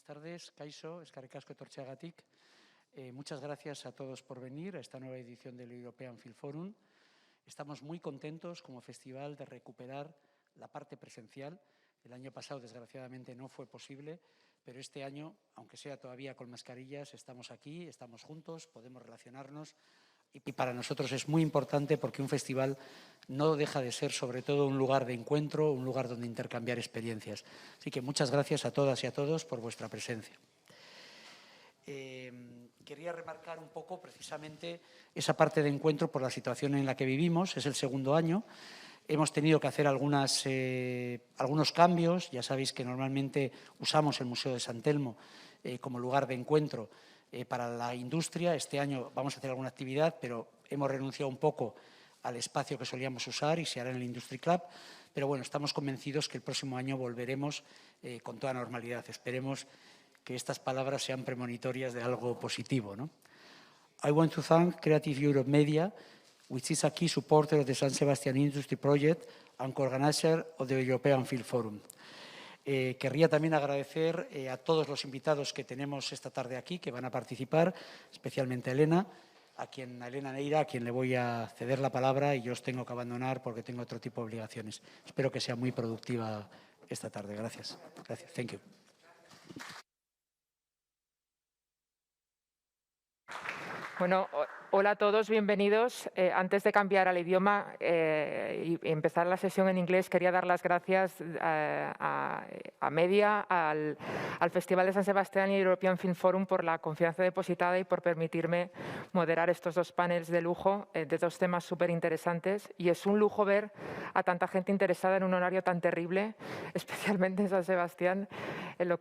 Buenas tardes, Kaixo, eskerrik asko etortzeagatik. Muchas gracias a todos por venir a esta nueva edición del European Film Forum. Estamos muy contentos como festival de recuperar la parte presencial. El año pasado, desgraciadamente, no fue posible, pero este año, aunque sea todavía con mascarillas, estamos aquí, estamos juntos, podemos relacionarnos. Y para nosotros es muy importante porque un festival no deja de ser sobre todo un lugar de encuentro, un lugar donde intercambiar experiencias. Así que muchas gracias a todas y a todos por vuestra presencia. Quería remarcar un poco precisamente esa parte de encuentro por la situación en la que vivimos. Es el segundo año. Hemos tenido que hacer algunos cambios. Ya sabéis que normalmente usamos el Museo de San Telmo como lugar de encuentro para la industria. Este año vamos a hacer alguna actividad, pero hemos renunciado un poco al espacio que solíamos usar y se hará en el Industry Club. Pero bueno, estamos convencidos que el próximo año volveremos con toda normalidad. Esperemos que estas palabras sean premonitorias de algo positivo, ¿no? I want to thank Creative Europe Media, which is a key supporter of the San Sebastian Industry Project and co-organizer of the European Film Forum. Querría también agradecer a todos los invitados que tenemos esta tarde aquí, que van a participar, especialmente a Elena Neira, a quien le voy a ceder la palabra y yo os tengo que abandonar porque tengo otro tipo de obligaciones. Espero que sea muy productiva esta tarde. Gracias. Gracias. Thank you. Bueno, hola a todos, bienvenidos. Antes de cambiar al idioma y empezar la sesión en inglés, quería dar las gracias a Media, al Festival de San Sebastián y European Film Forum por la confianza depositada y por permitirme moderar estos dos paneles de lujo de dos temas súper interesantes. Y es un lujo ver a tanta gente interesada en un horario tan terrible, especialmente en San Sebastián, en lo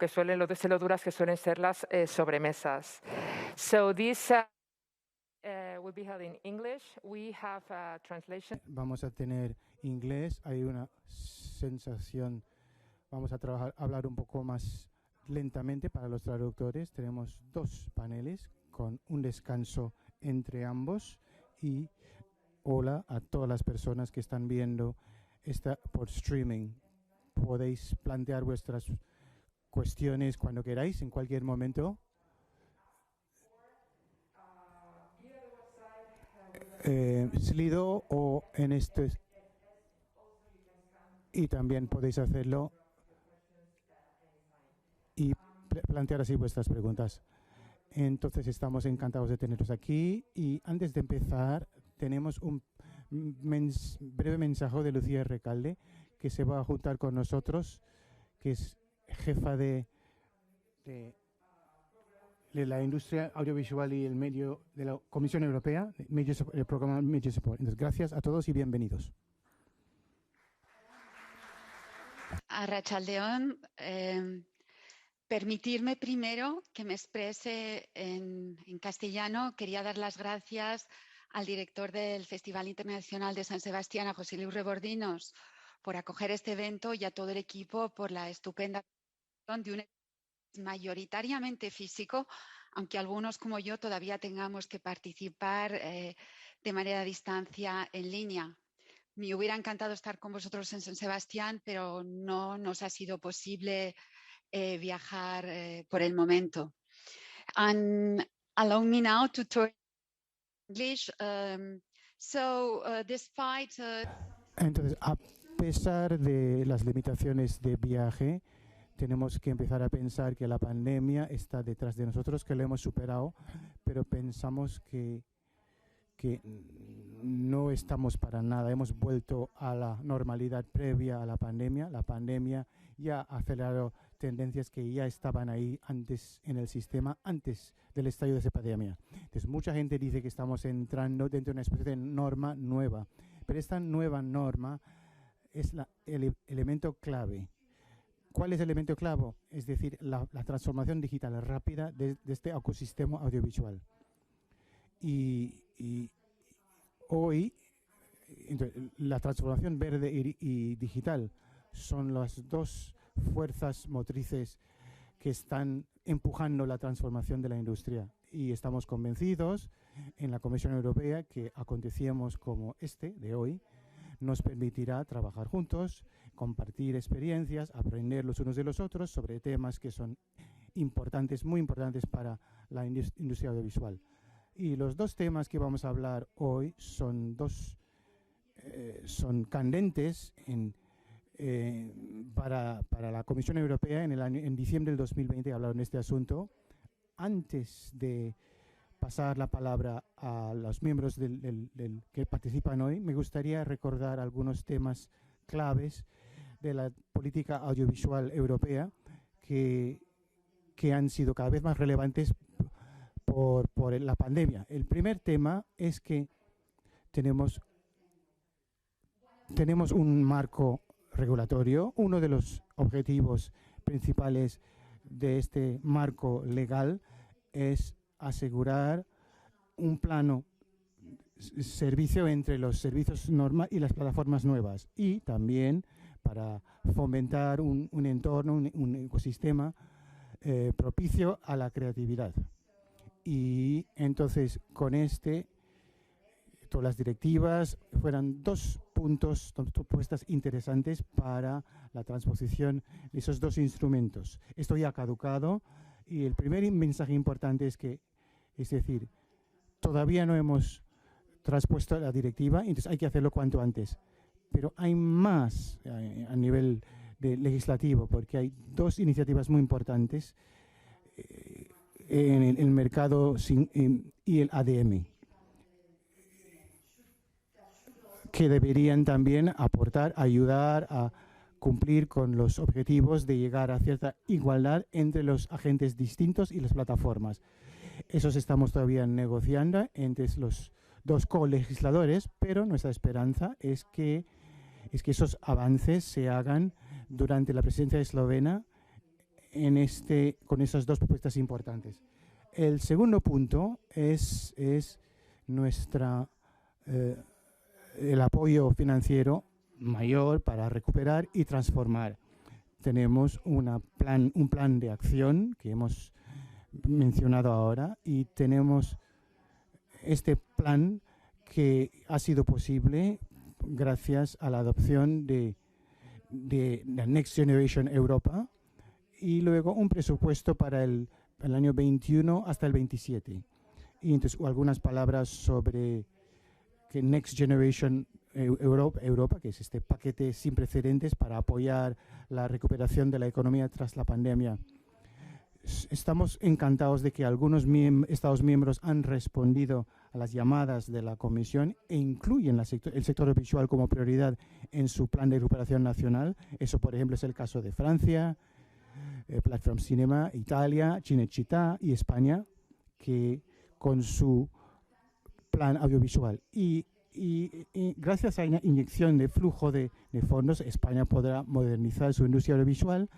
duras que suelen ser las sobremesas. So this will be held in English. We have a translation. Vamos a tener inglés, hay una sensación, vamos a hablar un poco más lentamente para los traductores. Tenemos dos paneles con un descanso entre ambos y hola a todas las personas que están viendo esta por streaming. Podéis plantear vuestras cuestiones cuando queráis, en cualquier momento. Slido o en este, y también podéis hacerlo y plantear así vuestras preguntas. Entonces estamos encantados de teneros aquí y antes de empezar tenemos un breve mensaje de Lucía Recalde, que se va a juntar con nosotros, que es jefa de la industria audiovisual y el medio de la Comisión Europea, el programa Media Support. Entonces, gracias a todos y bienvenidos. Arratsaldeon, permitirme primero que me exprese en castellano. Quería dar las gracias al director del Festival Internacional de San Sebastián, a José Luis Rebordinos, por acoger este evento y a todo el equipo por la estupenda de un mayoritariamente físico, aunque algunos como yo todavía tengamos que participar de manera a distancia en línea. Me hubiera encantado estar con vosotros en San Sebastián, pero no nos ha sido posible viajar por el momento. And allow me now to turn English. Despite Entonces, a pesar de las limitaciones de viaje, tenemos que empezar a pensar que la pandemia está detrás de nosotros, que lo hemos superado, pero pensamos que no estamos para nada. Hemos vuelto a la normalidad previa a la pandemia. La pandemia ya ha acelerado tendencias que ya estaban ahí antes en el sistema, antes del estallido de esa pandemia. Entonces, mucha gente dice que estamos entrando dentro de una especie de norma nueva, pero esta nueva norma es el elemento clave. ¿Cuál es el elemento clave? Es decir, la transformación digital rápida de este ecosistema audiovisual. Y hoy, entonces, la transformación verde y digital son las dos fuerzas motrices que están empujando la transformación de la industria. Y estamos convencidos en la Comisión Europea que acontecimientos como este de hoy nos permitirá trabajar juntos, compartir experiencias, aprender los unos de los otros sobre temas que son importantes, muy importantes para la industria audiovisual. Y los dos temas que vamos a hablar hoy son son candentes para la Comisión Europea. En diciembre del 2020 hablaron de este asunto. Antes de pasar la palabra a los miembros que participan hoy, me gustaría recordar algunos temas claves de la política audiovisual europea que han sido cada vez más relevantes por la pandemia. El primer tema es que tenemos un marco regulatorio. Uno de los objetivos principales de este marco legal es asegurar un plano servicio entre los servicios normales y las plataformas nuevas, y también para fomentar un entorno, un ecosistema propicio a la creatividad. Y entonces con todas las directivas fueran dos propuestas interesantes para la transposición de esos dos instrumentos. Esto ya ha caducado, y el primer mensaje importante es decir, todavía no hemos transpuesto la directiva, entonces hay que hacerlo cuanto antes. Pero hay más a nivel legislativo, porque hay dos iniciativas muy importantes en el mercado y el ADM, que deberían también ayudar a cumplir con los objetivos de llegar a cierta igualdad entre los agentes distintos y las plataformas. Esos estamos todavía negociando entre los dos colegisladores, pero nuestra esperanza es que esos avances se hagan durante la presidencia eslovena con esas dos propuestas importantes. El segundo punto es el apoyo financiero mayor para recuperar y transformar. Tenemos un plan de acción que hemos mencionado ahora, y tenemos este plan que ha sido posible gracias a la adopción de la Next Generation Europa, y luego un presupuesto para el año 21 hasta el 27. Y entonces algunas palabras sobre que Next Generation Europa, que es este paquete sin precedentes para apoyar la recuperación de la economía tras la pandemia. Estamos encantados de que algunos Estados miembros han respondido a las llamadas de la Comisión e incluyen el sector audiovisual como prioridad en su plan de recuperación nacional. Eso, por ejemplo, es el caso de Francia, Platform Cinema, Italia, Cinecittà y España, que con su plan audiovisual. Y gracias a una inyección de flujo de fondos, España podrá modernizar su industria audiovisual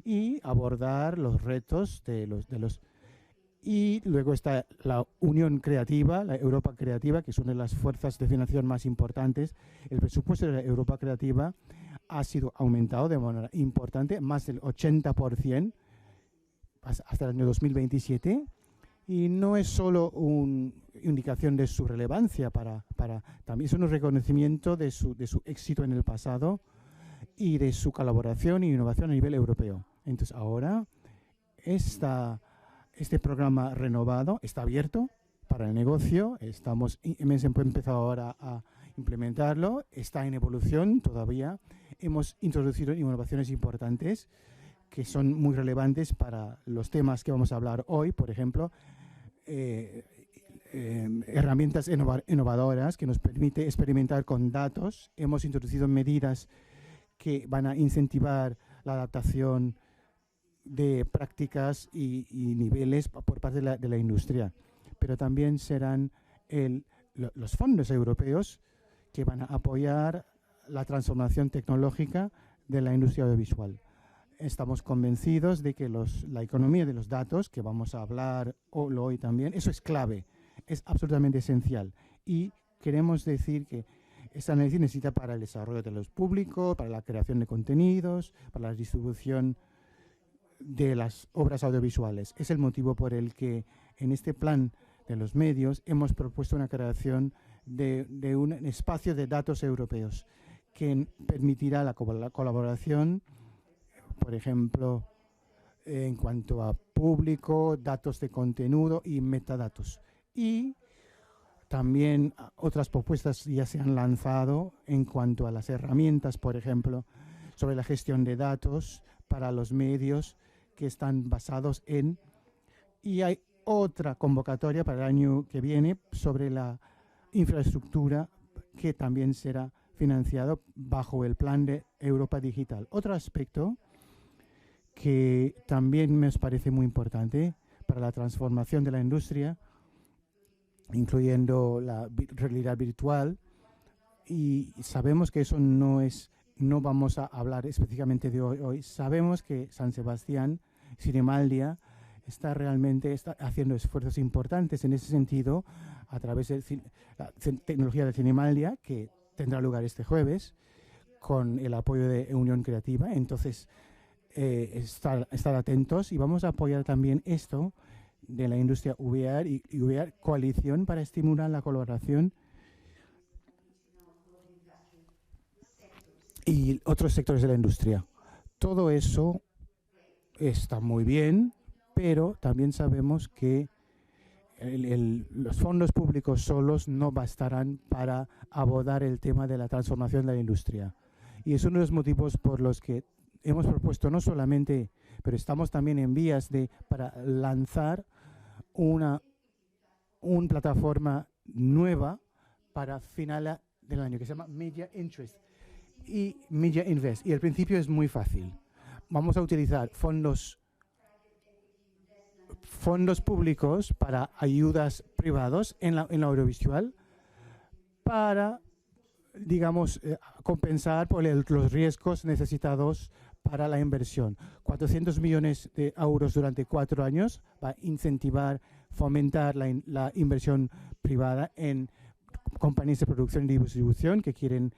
y abordar los retos y luego está la Unión Creativa, la Europa Creativa, que es una de las fuerzas de financiación más importantes. El presupuesto de la Europa Creativa ha sido aumentado de manera importante, más del 80% hasta el año 2027, y no es solo una indicación de su relevancia también es un reconocimiento de su éxito en el pasado y de su colaboración e innovación a nivel europeo. Entonces ahora este programa renovado está abierto para el negocio. Hemos empezado ahora a implementarlo, está en evolución todavía. Hemos introducido innovaciones importantes que son muy relevantes para los temas que vamos a hablar hoy. Por ejemplo, herramientas innovadoras que nos permite experimentar con datos. Hemos introducido medidas que van a incentivar la adaptación de prácticas y niveles por parte de la industria. Pero también serán los fondos europeos que van a apoyar la transformación tecnológica de la industria audiovisual. Estamos convencidos de que la economía de los datos, que vamos a hablar hoy también, eso es clave, es absolutamente esencial. Y queremos decir que esta análisis necesita para el desarrollo de los públicos, para la creación de contenidos, para la distribución de las obras audiovisuales. Es el motivo por el que en este plan de los medios hemos propuesto una creación de un espacio de datos europeos que permitirá la colaboración, por ejemplo, en cuanto a público, datos de contenido y metadatos. Y también otras propuestas ya se han lanzado en cuanto a las herramientas, por ejemplo, sobre la gestión de datos para los medios que están basados en... Y hay otra convocatoria para el año que viene sobre la infraestructura que también será financiado bajo el plan de Europa Digital. Otro aspecto que también me parece muy importante para la transformación de la industria, incluyendo la realidad virtual, y sabemos que eso no vamos a hablar específicamente de hoy. Sabemos que San Sebastián, Cinemaldia, está haciendo esfuerzos importantes en ese sentido a través de la tecnología de Cinemaldia, que tendrá lugar este jueves, con el apoyo de Unión Creativa. Entonces, estar atentos, y vamos a apoyar también esto de la industria VR y VR Coalición para estimular la colaboración y otros sectores de la industria. Todo eso está muy bien, pero también sabemos que los fondos públicos solos no bastarán para abordar el tema de la transformación de la industria. Y es uno de los motivos por los que hemos propuesto no solamente, pero estamos también en vías para lanzar una plataforma nueva para final del año que se llama Media Interest y Media Invest. Y el principio es muy fácil. Vamos a utilizar fondos públicos para ayudas privados en la audiovisual para, digamos, compensar por los riesgos necesitados para la inversión. 400 millones de euros durante 4 años va a incentivar, fomentar la inversión privada en compañías de producción y distribución que quieren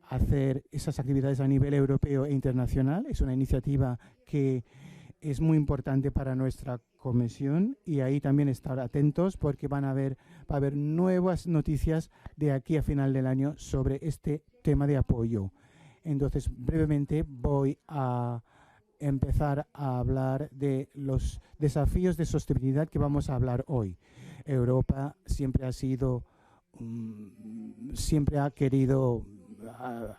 hacer esas actividades a nivel europeo e internacional. Es una iniciativa que es muy importante para nuestra comisión, y ahí también estar atentos porque va a haber nuevas noticias de aquí a final del año sobre este tema de apoyo. Entonces, brevemente voy a empezar a hablar de los desafíos de sostenibilidad que vamos a hablar hoy. Europa siempre ha querido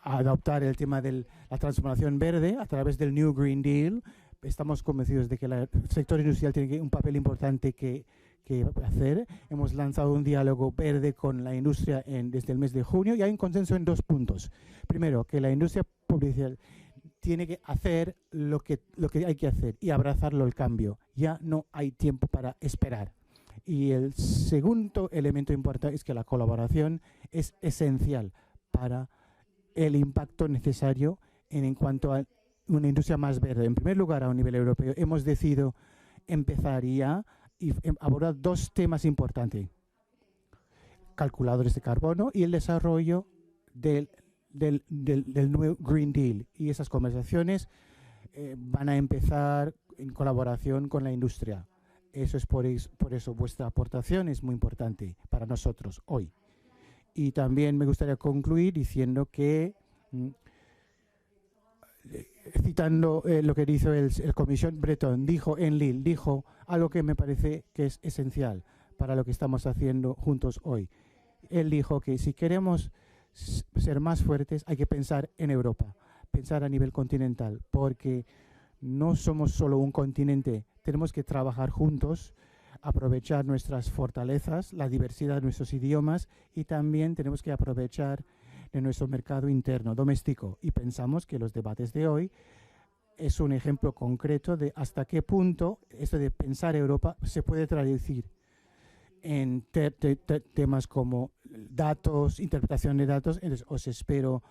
adoptar el tema de la transformación verde a través del New Green Deal. Estamos convencidos de que el sector industrial tiene un papel importante que hacer. Hemos lanzado un diálogo verde con la industria desde el mes de junio, y hay un consenso en 2 puntos. Primero, que la industria publicitaria tiene que hacer lo que hay que hacer y abrazarlo el cambio. Ya no hay tiempo para esperar. Y el segundo elemento importante es que la colaboración es esencial para el impacto necesario en cuanto a una industria más verde. En primer lugar, a un nivel europeo, hemos decidido empezar ya y abordar 2 temas importantes: calculadores de carbono y el desarrollo del nuevo Green Deal. Y esas conversaciones van a empezar en colaboración con la industria. Eso es por eso vuestra aportación es muy importante para nosotros hoy. Y también me gustaría concluir diciendo que, citando lo que dijo el Comisión Breton, dijo en Lille, dijo algo que me parece que es esencial para lo que estamos haciendo juntos hoy. Él dijo que si queremos ser más fuertes hay que pensar en Europa, pensar a nivel continental, porque no somos solo un continente, tenemos que trabajar juntos, aprovechar nuestras fortalezas, la diversidad de nuestros idiomas, y también tenemos que aprovechar de nuestro mercado interno, doméstico. Y pensamos que los debates de hoy es un ejemplo concreto de hasta qué punto esto de pensar Europa se puede traducir en temas como datos, interpretación de datos. Entonces, os espero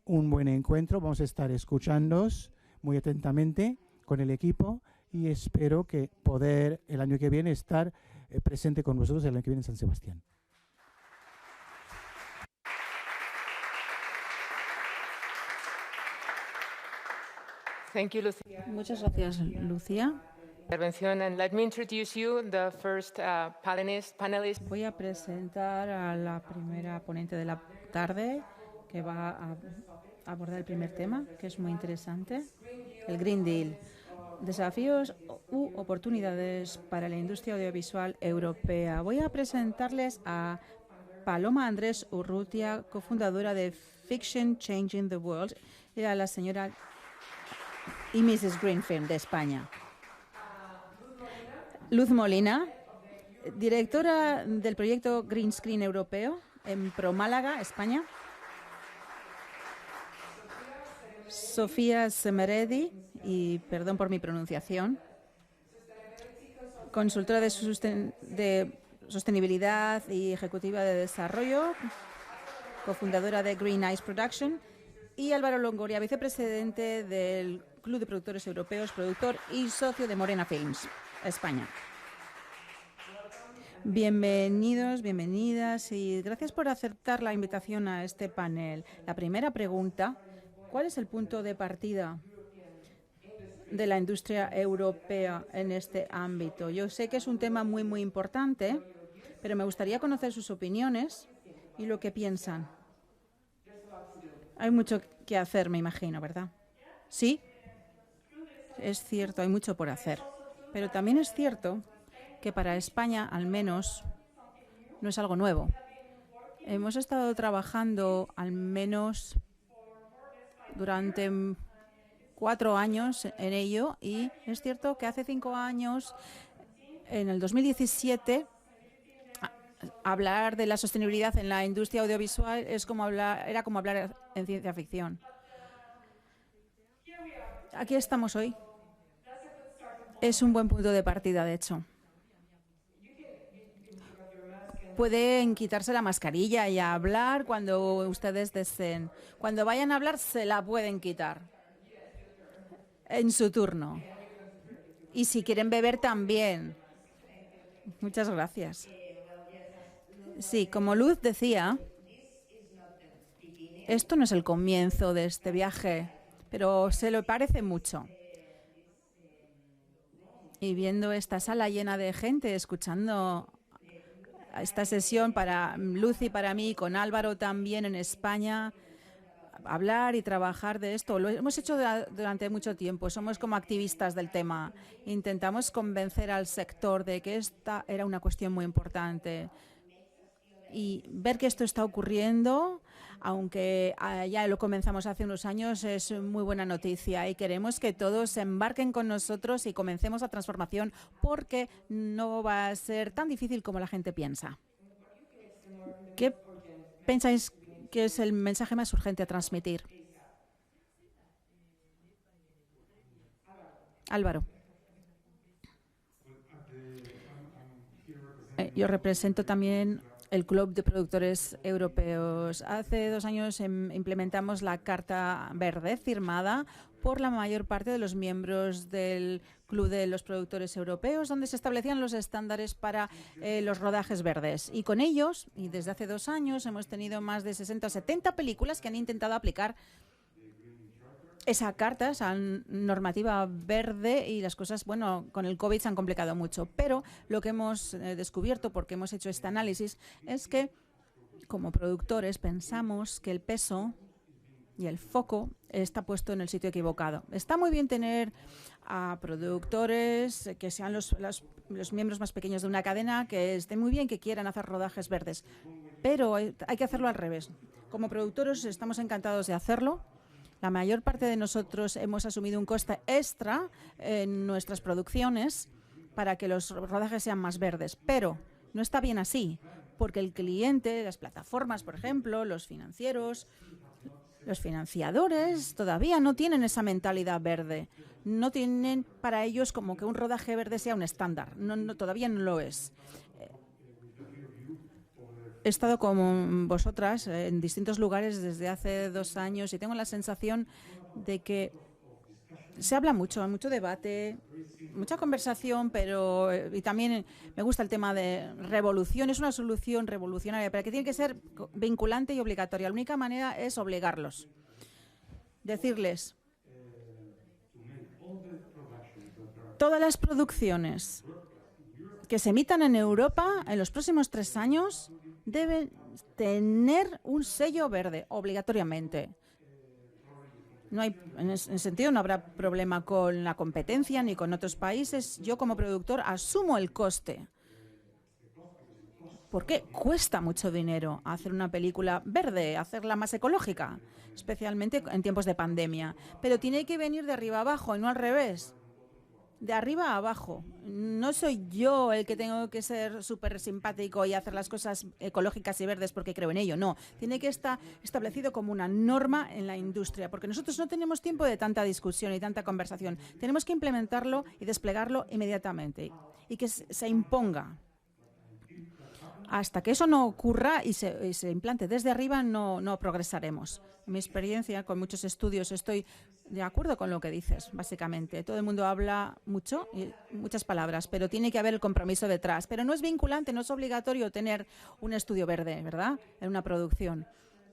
un buen encuentro. Vamos a estar escuchándoos muy atentamente con el equipo, y espero que poder el año que viene estar presente con vosotros el año que viene en San Sebastián. Thank you, Lucía. Muchas gracias, Lucía. Intervención, and let me introduce you the first panelist. Voy a presentar a la primera ponente de la tarde, que va a abordar el primer tema, que es muy interesante, el Green Deal. Desafíos u oportunidades para la industria audiovisual europea. Voy a presentarles a Paloma Andrés Urrutia, cofundadora de Fiction Changing the World, y a la señora y Mrs. Greenfield de España. Luz Molina, directora del proyecto Green Screen Europeo en Pro Málaga, España. Sofía Semeredi, y perdón por mi pronunciación, consultora de sostenibilidad y ejecutiva de desarrollo, cofundadora de Green Eyes Production, y Álvaro Longoria, vicepresidente del Club de Productores Europeos, productor y socio de Morena Films, España. Bienvenidos, bienvenidas y gracias por aceptar la invitación a este panel. La primera pregunta: ¿cuál es el punto de partida de la industria europea en este ámbito? Yo sé que es un tema muy importante, pero me gustaría conocer sus opiniones y lo que piensan. Hay mucho que hacer, me imagino, ¿verdad? Sí, es cierto, hay mucho por hacer. Pero también es cierto que para España, al menos, no es algo nuevo. Hemos estado trabajando al menos durante 4 años en ello, y es cierto que hace 5 años, en el 2017, hablar de la sostenibilidad en la industria audiovisual era como hablar en ciencia ficción. Aquí estamos hoy. Es un buen punto de partida, de hecho. Pueden quitarse la mascarilla y hablar cuando ustedes deseen. Cuando vayan a hablar, se la pueden quitar en su turno. Y si quieren beber, también. Muchas gracias. Sí, como Luz decía, esto no es el comienzo de este viaje, pero se lo parece mucho. Y viendo esta sala llena de gente, escuchando esta sesión para Luz y para mí, con Álvaro también en España, hablar y trabajar de esto. Lo hemos hecho durante mucho tiempo, somos como activistas del tema. Intentamos convencer al sector de que esta era una cuestión muy importante. Y ver que esto está ocurriendo, aunque ya lo comenzamos hace unos años, es muy buena noticia, y queremos que todos se embarquen con nosotros y comencemos la transformación, porque no va a ser tan difícil como la gente piensa. ¿Qué pensáis que es el mensaje más urgente a transmitir? Álvaro. Yo represento también el Club de Productores Europeos. Hace 2 años implementamos la Carta Verde, firmada por la mayor parte de los miembros del Club de los Productores Europeos, donde se establecían los estándares para los rodajes verdes. Y con ellos, y desde hace 2 años, hemos tenido más de 60 o 70 películas que han intentado aplicar esa carta, esa normativa verde, y las cosas, bueno, con el COVID se han complicado mucho. Pero lo que hemos descubierto, porque hemos hecho este análisis, es que como productores pensamos que el peso y el foco está puesto en el sitio equivocado. Está muy bien tener a productores que sean los miembros más pequeños de una cadena, que estén muy bien, que quieran hacer rodajes verdes, pero hay que hacerlo al revés. Como productores estamos encantados de hacerlo. La mayor parte de nosotros hemos asumido un coste extra en nuestras producciones para que los rodajes sean más verdes, pero no está bien así, porque el cliente, las plataformas, por ejemplo, los financieros, los financiadores todavía no tienen esa mentalidad verde. No tienen para ellos como que un rodaje verde sea un estándar. Todavía no lo es. He estado con vosotras en distintos lugares desde hace 2 años y tengo la sensación de que se habla mucho, hay mucho debate, mucha conversación, pero y también me gusta el tema de revolución. Es una solución revolucionaria, pero que tiene que ser vinculante y obligatoria. La única manera es obligarlos. Decirles: todas las producciones que se emitan en Europa en los próximos 3 años deben tener un sello verde, obligatoriamente. No hay, en ese sentido no habrá problema con la competencia ni con otros países. Yo como productor asumo el coste. Porque cuesta mucho dinero hacer una película verde, hacerla más ecológica, especialmente en tiempos de pandemia. Pero tiene que venir de arriba a abajo y no al revés. De arriba a abajo. No soy yo el que tengo que ser súper simpático y hacer las cosas ecológicas y verdes porque creo en ello. No, tiene que estar establecido como una norma en la industria, porque nosotros no tenemos tiempo de tanta discusión y tanta conversación. Tenemos que implementarlo y desplegarlo inmediatamente y que se imponga. Hasta que eso no ocurra y se implante desde arriba, no progresaremos. En mi experiencia, con muchos estudios, estoy de acuerdo con lo que dices, básicamente. Todo el mundo habla mucho, y muchas palabras, pero tiene que haber el compromiso detrás. Pero no es vinculante, no es obligatorio tener un estudio verde, ¿verdad?, en una producción.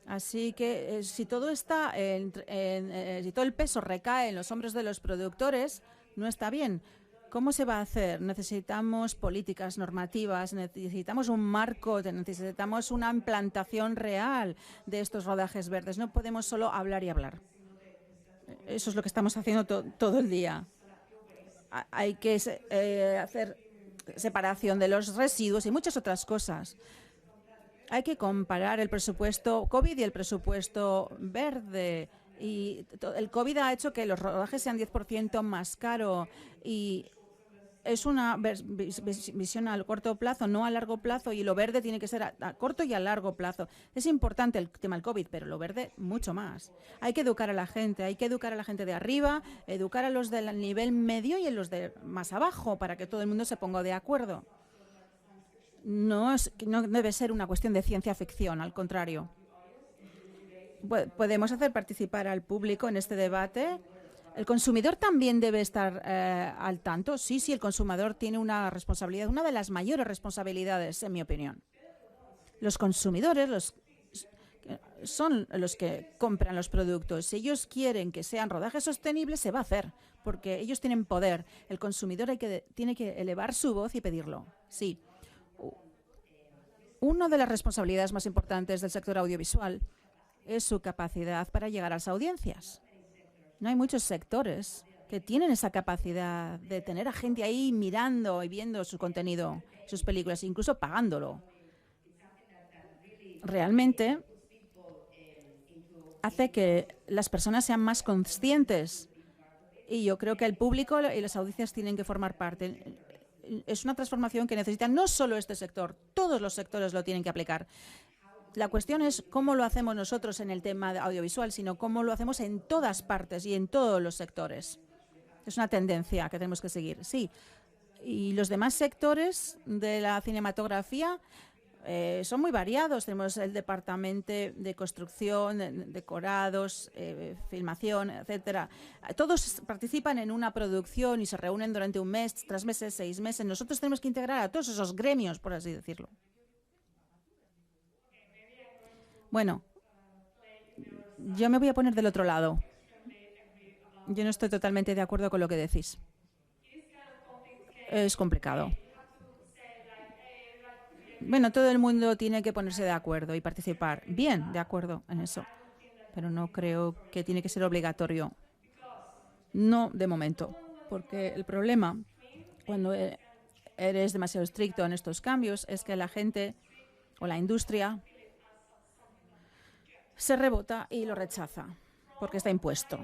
Así que si todo está, si todo el peso recae en los hombros de los productores, no está bien. ¿Cómo se va a hacer? Necesitamos políticas normativas, necesitamos un marco, necesitamos una implantación real de estos rodajes verdes. No podemos solo hablar y hablar. Eso es lo que estamos haciendo todo el día. Hay que hacer separación de los residuos y muchas otras cosas. Hay que comparar el presupuesto COVID y el presupuesto verde. Y el COVID ha hecho que los rodajes sean 10% más caros y es una visión a corto plazo, no a largo plazo, y lo verde tiene que ser a corto y a largo plazo. Es importante el tema del COVID, pero lo verde mucho más. Hay que educar a la gente, de arriba, educar a los del nivel medio y a los de más abajo para que todo el mundo se ponga de acuerdo. No debe ser una cuestión de ciencia ficción, al contrario. Podemos hacer participar al público en este debate. ¿El consumidor también debe estar al tanto? Sí, el consumidor tiene una responsabilidad, una de las mayores responsabilidades, en mi opinión. Los consumidores son los que compran los productos. Si ellos quieren que sean rodajes sostenibles, se va a hacer, porque ellos tienen poder. El consumidor tiene que elevar su voz y pedirlo. Sí. Una de las responsabilidades más importantes del sector audiovisual es su capacidad para llegar a las audiencias. No hay muchos sectores que tienen esa capacidad de tener a gente ahí mirando y viendo su contenido, sus películas, incluso pagándolo. Realmente hace que las personas sean más conscientes y yo creo que el público y las audiencias tienen que formar parte. Es una transformación que necesita no solo este sector, todos los sectores lo tienen que aplicar. La cuestión es cómo lo hacemos nosotros en el tema audiovisual, sino cómo lo hacemos en todas partes y en todos los sectores. Es una tendencia que tenemos que seguir, sí. Y los demás sectores de la cinematografía son muy variados. Tenemos el departamento de construcción, decorados, filmación, etcétera. Todos participan en una producción y se reúnen durante un mes, 3 meses, 6 meses. Nosotros tenemos que integrar a todos esos gremios, por así decirlo. Bueno, yo me voy a poner del otro lado. Yo no estoy totalmente de acuerdo con lo que decís. Es complicado. Bueno, todo el mundo tiene que ponerse de acuerdo y participar. Bien, de acuerdo en eso. Pero no creo que tiene que ser obligatorio. No de momento. Porque el problema, cuando eres demasiado estricto en estos cambios, es que la gente o la industria se rebota y lo rechaza, porque está impuesto.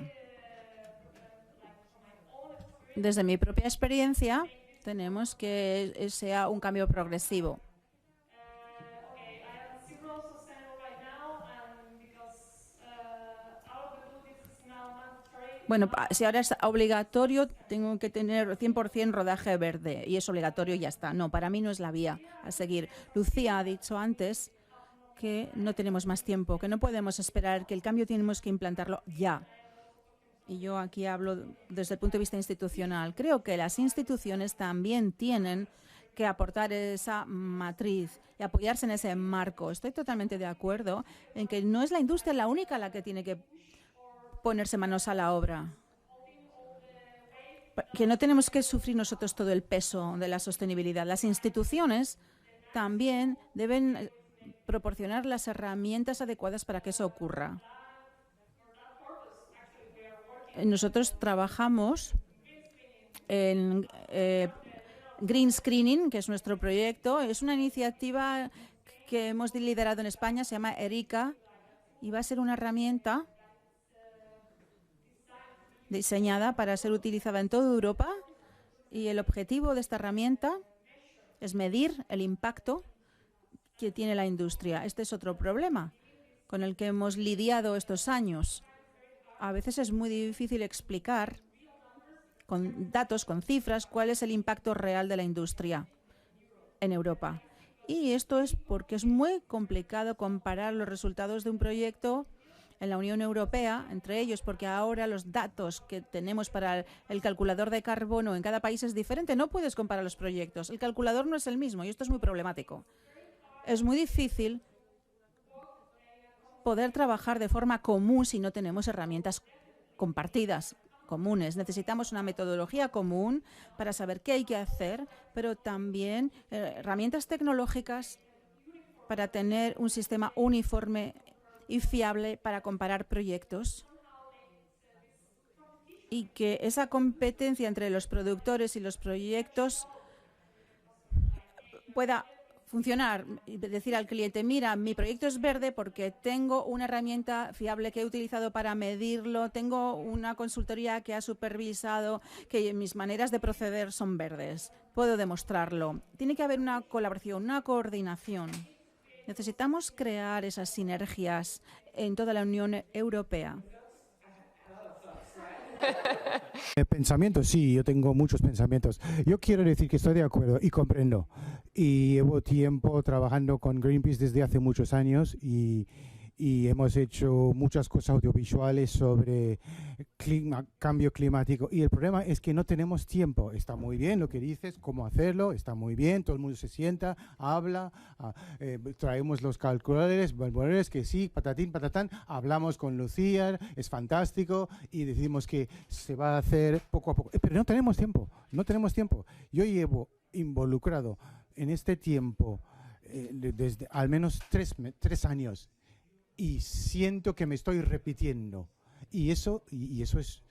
Desde mi propia experiencia, tenemos que sea un cambio progresivo. Bueno, si ahora es obligatorio, tengo que tener 100% rodaje verde y es obligatorio y ya está. No, para mí no es la vía a seguir. Lucía ha dicho antes que no tenemos más tiempo, que no podemos esperar, que el cambio tenemos que implantarlo ya. Y yo aquí hablo desde el punto de vista institucional. Creo que las instituciones también tienen que aportar esa matriz y apoyarse en ese marco. Estoy totalmente de acuerdo en que no es la industria la única la que tiene que ponerse manos a la obra. Que no tenemos que sufrir nosotros todo el peso de la sostenibilidad. Las instituciones también deben proporcionar las herramientas adecuadas para que eso ocurra. nosotros trabajamos en Green Screening, que es nuestro proyecto. Es una iniciativa que hemos liderado en España, se llama ERICA, y va a ser una herramienta diseñada para ser utilizada en toda Europa. Y el objetivo de esta herramienta es medir el impacto que tiene la industria. Este es otro problema con el que hemos lidiado estos años. A veces es muy difícil explicar con datos, con cifras, cuál es el impacto real de la industria en Europa. Y esto es porque es muy complicado comparar los resultados de un proyecto en la Unión Europea, entre ellos, porque ahora los datos que tenemos para el calculador de carbono en cada país es diferente. No puedes comparar los proyectos. El calculador no es el mismo y esto es muy problemático. Es muy difícil poder trabajar de forma común si no tenemos herramientas compartidas, comunes. Necesitamos una metodología común para saber qué hay que hacer, pero también herramientas tecnológicas para tener un sistema uniforme y fiable para comparar proyectos, y que esa competencia entre los productores y los proyectos pueda funcionar y decir al cliente: mira, mi proyecto es verde porque tengo una herramienta fiable que he utilizado para medirlo, tengo una consultoría que ha supervisado que mis maneras de proceder son verdes, puedo demostrarlo. Tiene que haber una colaboración, una coordinación. Necesitamos crear esas sinergias en toda la Unión Europea. Pensamientos, sí, yo tengo muchos pensamientos. Yo quiero decir que estoy de acuerdo y comprendo. Y llevo tiempo trabajando con Greenpeace desde hace muchos años y hemos hecho muchas cosas audiovisuales sobre cambio climático. Y el problema es que no tenemos tiempo. Está muy bien lo que dices, cómo hacerlo, está muy bien, todo el mundo se sienta, habla, traemos los calculadores, que sí, patatín, patatán, hablamos con Lucía, es fantástico y decimos que se va a hacer poco a poco. Pero no tenemos tiempo, no tenemos tiempo. Yo llevo involucrado en este tiempo desde al menos 3 años. Y siento que me estoy repitiendo. Y eso es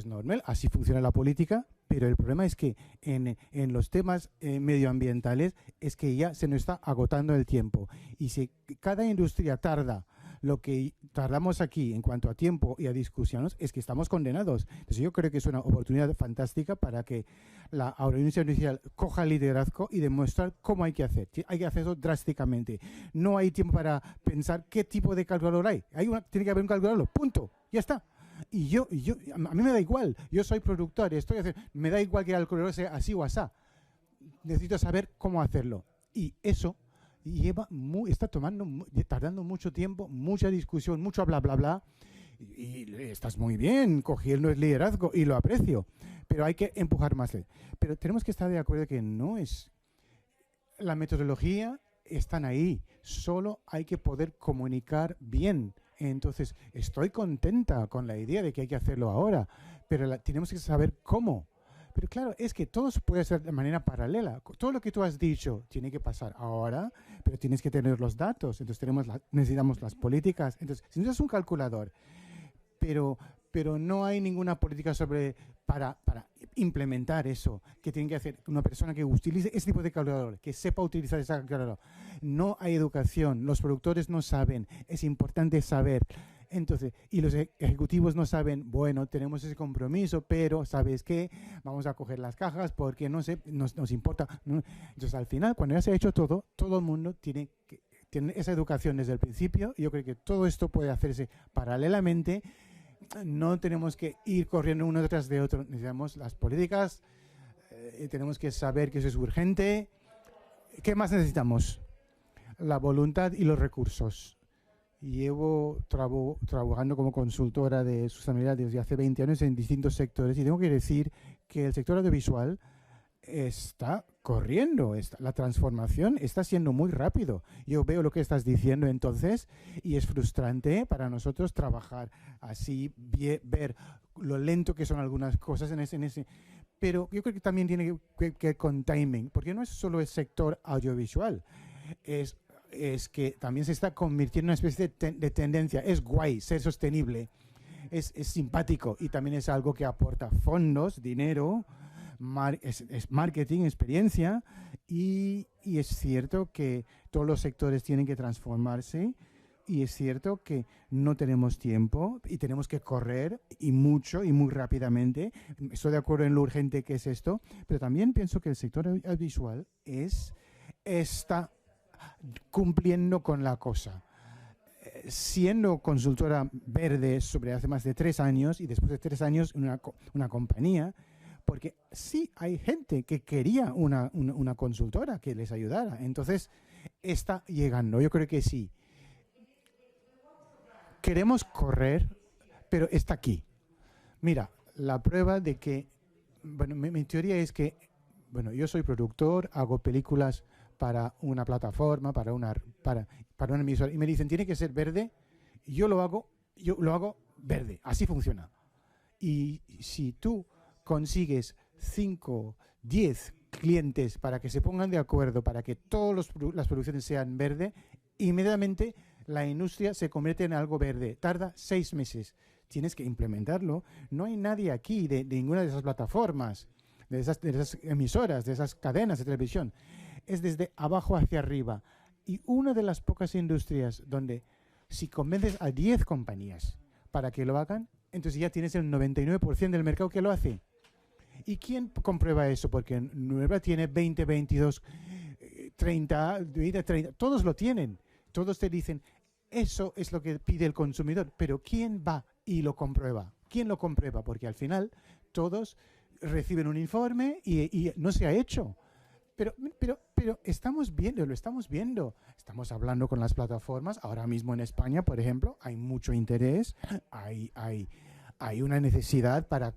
normal, así funciona la política, pero el problema es que en los temas medioambientales es que ya se nos está agotando el tiempo. Y si cada industria tarda lo que tardamos aquí en cuanto a tiempo y a discusiones, es que estamos condenados. Entonces yo creo que es una oportunidad fantástica para que la agroindustria industrial coja el liderazgo y demostrar cómo hay que hacer. Hay que hacerlo drásticamente. No hay tiempo para pensar qué tipo de calculador hay. Tiene que haber un calculador, punto, ya está. Y a mí me da igual. Yo soy productor, me da igual que el calculador sea así o asá. Necesito saber cómo hacerlo. Y eso está tardando mucho tiempo, mucha discusión, mucho bla, bla, bla. Y estás muy bien cogiendo el liderazgo y lo aprecio, pero hay que empujar más. Pero tenemos que estar de acuerdo que no es... La metodología están ahí, solo hay que poder comunicar bien. Entonces, estoy contenta con la idea de que hay que hacerlo ahora, pero tenemos que saber cómo. Pero claro, es que todo se puede hacer de manera paralela. Todo lo que tú has dicho tiene que pasar ahora, pero tienes que tener los datos. Entonces necesitamos las políticas. Entonces, si necesitas un calculador, pero no hay ninguna política para implementar eso, que tiene que hacer una persona que utilice ese tipo de calculador, que sepa utilizar ese calculador. No hay educación, los productores no saben, es importante saber. Entonces, y los ejecutivos no saben, bueno, tenemos ese compromiso, pero ¿sabes qué? Vamos a coger las cajas porque no sé, nos importa. ¿No? Entonces, al final, cuando ya se ha hecho todo el mundo tiene que tener esa educación desde el principio. Y yo creo que todo esto puede hacerse paralelamente. No tenemos que ir corriendo uno detrás de otro. Necesitamos las políticas, tenemos que saber que eso es urgente. ¿Qué más necesitamos? La voluntad y los recursos. Llevo trabajando como consultora de sostenibilidad desde hace 20 años en distintos sectores y tengo que decir que el sector audiovisual está corriendo, la transformación está siendo muy rápido. Yo veo lo que estás diciendo entonces y es frustrante para nosotros trabajar así, ver lo lento que son algunas cosas en ese. Pero yo creo que también tiene que ver con timing, porque no es solo el sector audiovisual, es que también se está convirtiendo en una especie de tendencia. Es guay ser sostenible. es simpático y también es algo que aporta fondos, dinero, es marketing, experiencia y es cierto que todos los sectores tienen que transformarse y es cierto que no tenemos tiempo y tenemos que correr y mucho y muy rápidamente. Estoy de acuerdo en lo urgente que es esto, pero también pienso que el sector audiovisual está cumpliendo con la cosa. Siendo consultora verde sobre hace más de 3 años y después de 3 años una compañía, porque sí hay gente que quería una consultora que les ayudara. Entonces, está llegando. Yo creo que sí. Queremos correr, pero está aquí. Mira, la prueba de que, bueno, mi teoría es que, bueno, yo soy productor, hago películas para una plataforma, para una emisora, y me dicen, tiene que ser verde, y yo lo hago verde. Así funciona. Y si tú consigues 5, 10 clientes para que se pongan de acuerdo, para que todas las producciones sean verde, inmediatamente la industria se convierte en algo verde. Tarda 6 meses. Tienes que implementarlo. No hay nadie aquí de ninguna de esas plataformas, de esas emisoras, de esas cadenas de televisión. Es desde abajo hacia arriba. Y una de las pocas industrias donde si convences a 10 compañías para que lo hagan, entonces ya tienes el 99% del mercado que lo hace. ¿Y quién comprueba eso? Porque Nueva tiene 20, 22, 30, 30. Todos lo tienen. Todos te dicen, eso es lo que pide el consumidor. Pero ¿quién va y lo comprueba? ¿Quién lo comprueba? Porque al final todos reciben un informe y no se ha hecho. Pero estamos viendo, lo estamos viendo. Estamos hablando con las plataformas. Ahora mismo en España, por ejemplo, hay mucho interés. Hay una necesidad para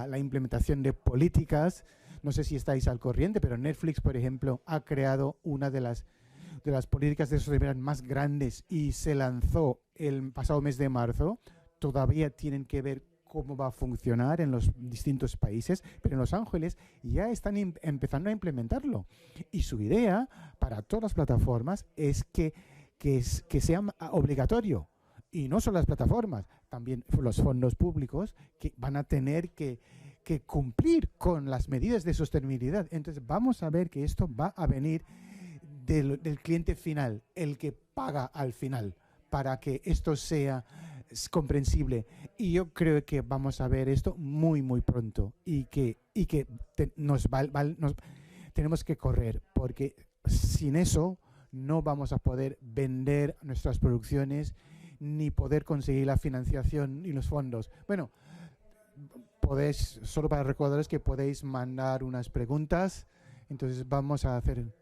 la implementación de políticas. No sé si estáis al corriente, pero Netflix, por ejemplo, ha creado una de las políticas de sostenibilidad más grandes y se lanzó el pasado mes de marzo. Todavía tienen que ver cómo va a funcionar en los distintos países, pero en Los Ángeles ya están empezando a implementarlo. Y su idea para todas las plataformas es que sea obligatorio. Y no solo las plataformas, también los fondos públicos que van a tener que cumplir con las medidas de sostenibilidad. Entonces vamos a ver que esto va a venir del cliente final, el que paga al final, para que esto sea comprensible. Y yo creo que vamos a ver esto muy, muy pronto y que tenemos que correr, porque sin eso no vamos a poder vender nuestras producciones ni poder conseguir la financiación y los fondos. Bueno, podéis, solo para recordaros que podéis mandar unas preguntas, entonces vamos a hacer...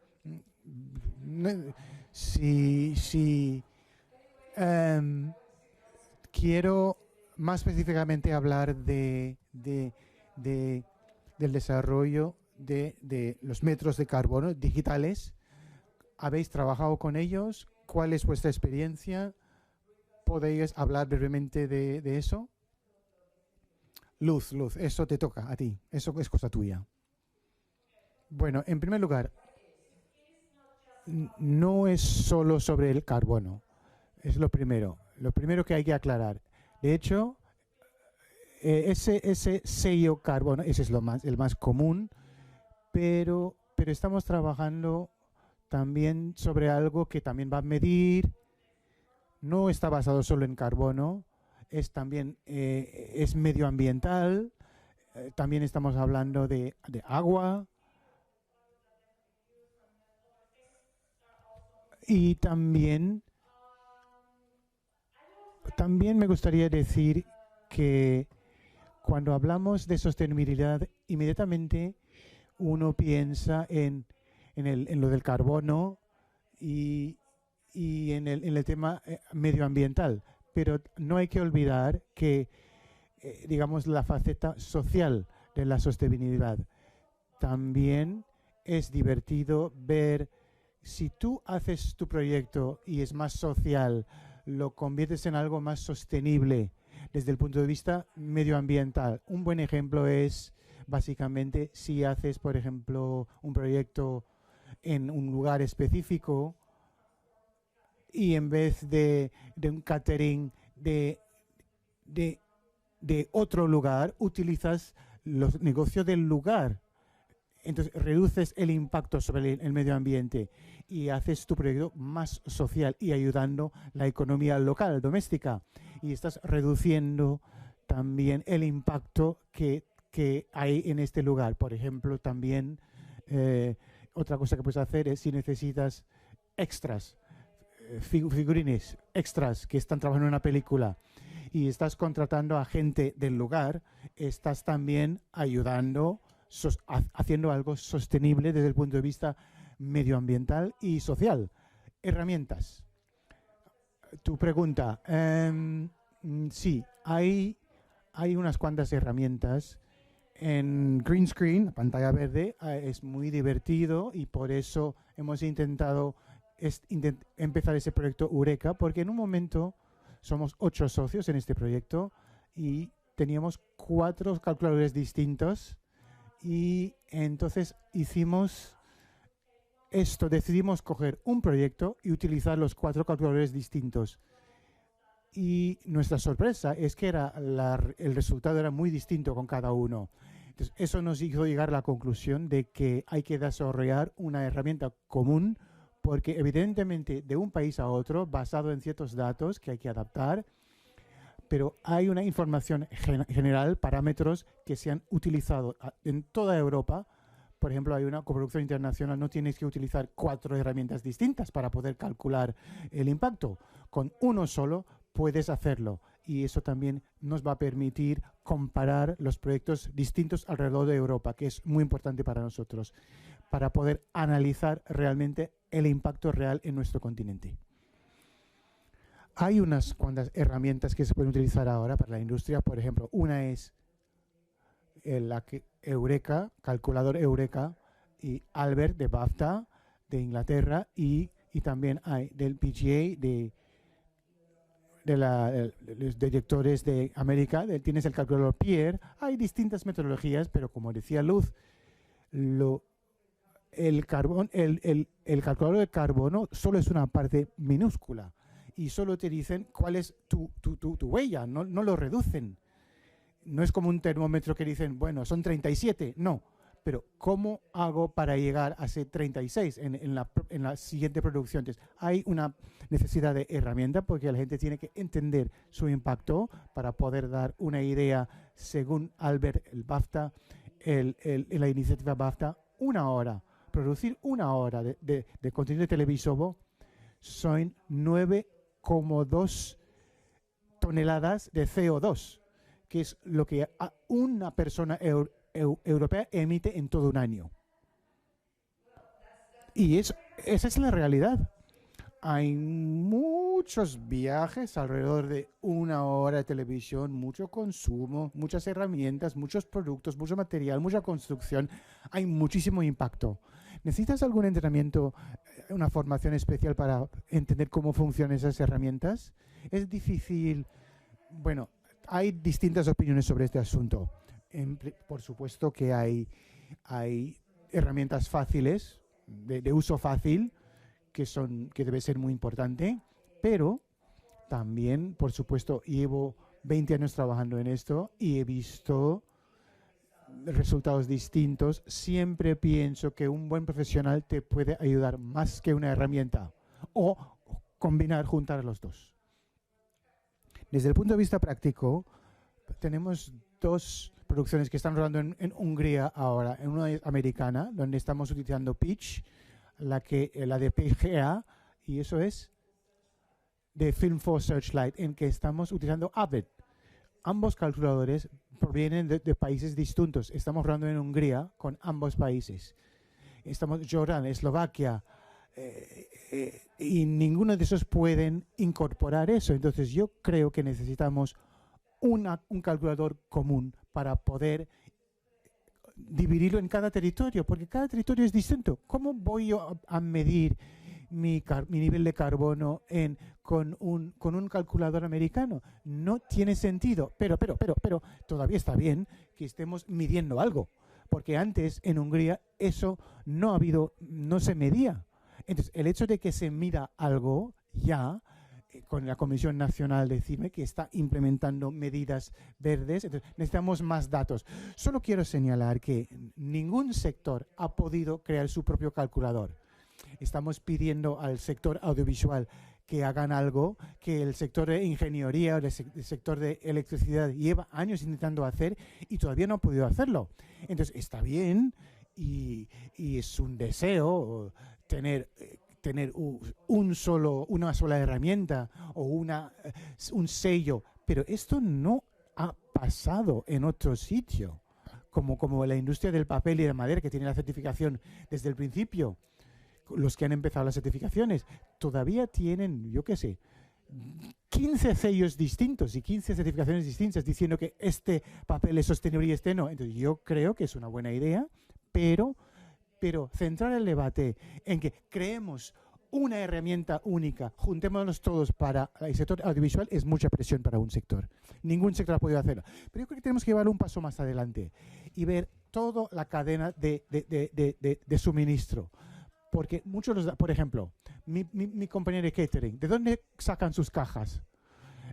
quiero más específicamente hablar del desarrollo de los metros de carbono digitales. ¿Habéis trabajado con ellos? ¿Cuál es vuestra experiencia? ¿Podéis hablar brevemente de eso? Luz, eso te toca a ti. Eso es cosa tuya. Bueno, en primer lugar, no es solo sobre el carbono. Es lo primero. Lo primero que hay que aclarar. De hecho, ese sello carbono, ese es el más común, pero estamos trabajando también sobre algo que también va a medir. No está basado solo en carbono, es también es medioambiental. También estamos hablando de agua. Y también me gustaría decir que cuando hablamos de sostenibilidad, inmediatamente uno piensa en lo del carbono y en el tema medioambiental. Pero no hay que olvidar que, digamos, la faceta social de la sostenibilidad. También es divertido ver si tú haces tu proyecto y es más social, lo conviertes en algo más sostenible desde el punto de vista medioambiental. Un buen ejemplo es básicamente si haces, por ejemplo, un proyecto en un lugar específico y en vez de un catering de de otro lugar, utilizas los negocios del lugar. Entonces, reduces el impacto sobre el medio ambiente y haces tu proyecto más social y ayudando la economía local, doméstica. Y estás reduciendo también el impacto que hay en este lugar. Por ejemplo, también otra cosa que puedes hacer es si necesitas extras, figurines extras que están trabajando en una película y estás contratando a gente del lugar, estás también ayudando, haciendo algo sostenible desde el punto de vista medioambiental y social. Herramientas. Tu pregunta. Sí, hay unas cuantas herramientas. En green screen, pantalla verde, es muy divertido y por eso hemos intentado empezar ese proyecto Eureka, porque en un momento somos 8 socios en este proyecto y teníamos 4 calculadores distintos y entonces hicimos esto, decidimos coger un proyecto y utilizar los 4 calculadores distintos. Y nuestra sorpresa es que el resultado era muy distinto con cada uno. Entonces, eso nos hizo llegar a la conclusión de que hay que desarrollar una herramienta común, porque evidentemente de un país a otro, basado en ciertos datos que hay que adaptar, pero hay una información general, parámetros que se han utilizado en toda Europa. Por ejemplo, hay una coproducción internacional, no tienes que utilizar 4 herramientas distintas para poder calcular el impacto. Con uno solo puedes hacerlo y eso también nos va a permitir comparar los proyectos distintos alrededor de Europa, que es muy importante para nosotros, para poder analizar realmente el impacto real en nuestro continente. Hay unas cuantas herramientas que se pueden utilizar ahora para la industria. Por ejemplo, una es Eureka, calculador Eureka, y Albert de BAFTA de Inglaterra y también hay del PGA de los directores de América, tienes el calculador Pierre. Hay distintas metodologías, pero como decía Luz, el calculador de carbono solo es una parte minúscula y solo te dicen cuál es tu huella, no lo reducen. No es como un termómetro que dicen, bueno, son 37, no. Pero ¿cómo hago para llegar a ese 36 en la siguiente producción? Entonces, hay una necesidad de herramienta porque la gente tiene que entender su impacto para poder dar una idea, según Albert, el BAFTA, la iniciativa BAFTA, 1 hora. Producir 1 hora de contenido televisivo son 9,2 toneladas de CO2, que es lo que una persona europea emite en todo un año. Y esa es la realidad. Hay muchos viajes alrededor de 1 hora de televisión, mucho consumo, muchas herramientas, muchos productos, mucho material, mucha construcción. Hay muchísimo impacto. ¿Necesitas algún entrenamiento, una formación especial para entender cómo funcionan esas herramientas? Es difícil. Bueno, hay distintas opiniones sobre este asunto. Por supuesto que hay herramientas fáciles, de uso fácil, que debe ser muy importante, pero también, por supuesto, llevo 20 años trabajando en esto y he visto resultados distintos. Siempre pienso que un buen profesional te puede ayudar más que una herramienta o combinar, juntar los dos. Desde el punto de vista práctico, tenemos 2 producciones que están rodando en Hungría ahora. En una es americana, donde estamos utilizando Pitch, la de PGA, y eso es de Film 4 Searchlight, en que estamos utilizando Avid. Ambos calculadores provienen de países distintos. Estamos rodando en Hungría con ambos países. Estamos Jordania, Eslovaquia, y ninguno de esos pueden incorporar eso. Entonces yo creo que necesitamos un calculador común para poder dividirlo en cada territorio, porque cada territorio es distinto. ¿Cómo voy yo a medir mi nivel de carbono con un calculador americano? No tiene sentido, pero todavía está bien que estemos midiendo algo, porque antes en Hungría eso no se medía. Entonces, el hecho de que se mida algo ya con la Comisión Nacional de Cine, que está implementando medidas verdes. Entonces, necesitamos más datos. Solo quiero señalar que ningún sector ha podido crear su propio calculador. Estamos pidiendo al sector audiovisual que hagan algo que el sector de ingeniería o el sector de electricidad lleva años intentando hacer y todavía no ha podido hacerlo. Entonces, está bien y es un deseo tener una sola herramienta o un sello, pero esto no ha pasado en otro sitio, como la industria del papel y de madera, que tiene la certificación desde el principio. Los que han empezado las certificaciones todavía tienen, yo qué sé, 15 sellos distintos y 15 certificaciones distintas diciendo que este papel es sostenible y este no. Entonces yo creo que es una buena idea, pero centrar el debate en que creemos una herramienta única, juntémonos todos para el sector audiovisual, es mucha presión para un sector. Ningún sector ha podido hacerlo. Pero yo creo que tenemos que llevar un paso más adelante y ver toda la cadena de suministro. Porque muchos, por ejemplo, mi compañero de catering, ¿de dónde sacan sus cajas?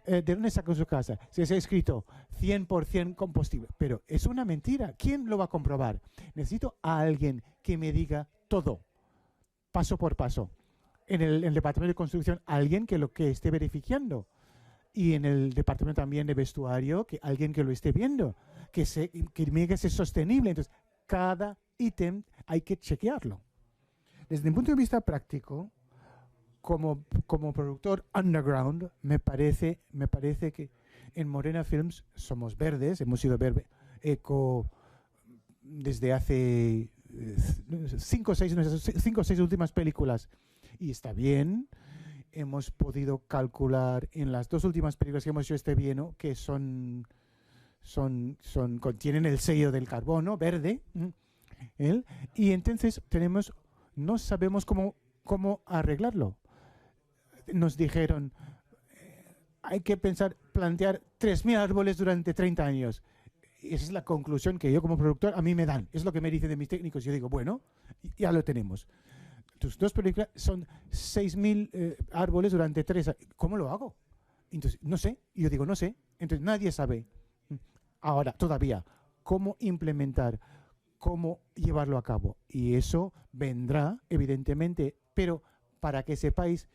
¿De dónde sacan su casa? Se ha escrito 100% compostible, pero es una mentira. ¿Quién lo va a comprobar? Necesito a alguien que me diga todo, paso por paso. En el departamento de construcción, alguien que lo que esté verificando. Y en el departamento también de vestuario, alguien que lo esté viendo, que me diga que es sostenible. Entonces, cada ítem hay que chequearlo. Desde un punto de vista práctico, como productor underground, me parece que en Morena Films somos verdes, hemos sido eco desde hace 5 o 6 últimas películas y está bien. Hemos podido calcular en las 2 últimas películas que hemos hecho este bienio que contienen el sello del carbono verde, y entonces no sabemos cómo arreglarlo. Nos dijeron, hay que plantear 3.000 árboles durante 30 años. Esa es la conclusión que yo como productor a mí me dan. Es lo que me dicen de mis técnicos. Yo digo, bueno, ya lo tenemos. Tus 2 películas son 6.000 árboles durante 3 años. ¿Cómo lo hago? Entonces, no sé. Y yo digo, no sé. Entonces, nadie sabe. Ahora, todavía, cómo implementar, cómo llevarlo a cabo. Y eso vendrá, evidentemente, pero para que sepáis,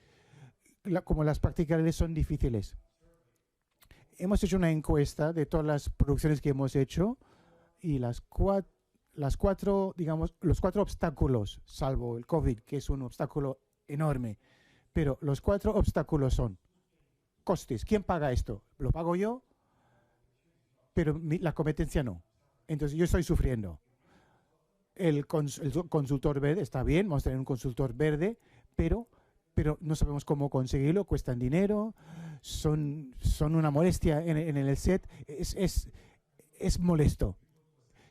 como las prácticas son difíciles. Hemos hecho una encuesta de todas las producciones que hemos hecho y los 4 obstáculos, salvo el COVID, que es un obstáculo enorme, pero los 4 obstáculos son costes. ¿Quién paga esto? Lo pago yo, pero la competencia no. Entonces yo estoy sufriendo. El consultor verde está bien, vamos a tener un consultor verde, pero no sabemos cómo conseguirlo, cuestan dinero, son una molestia en el set, es molesto.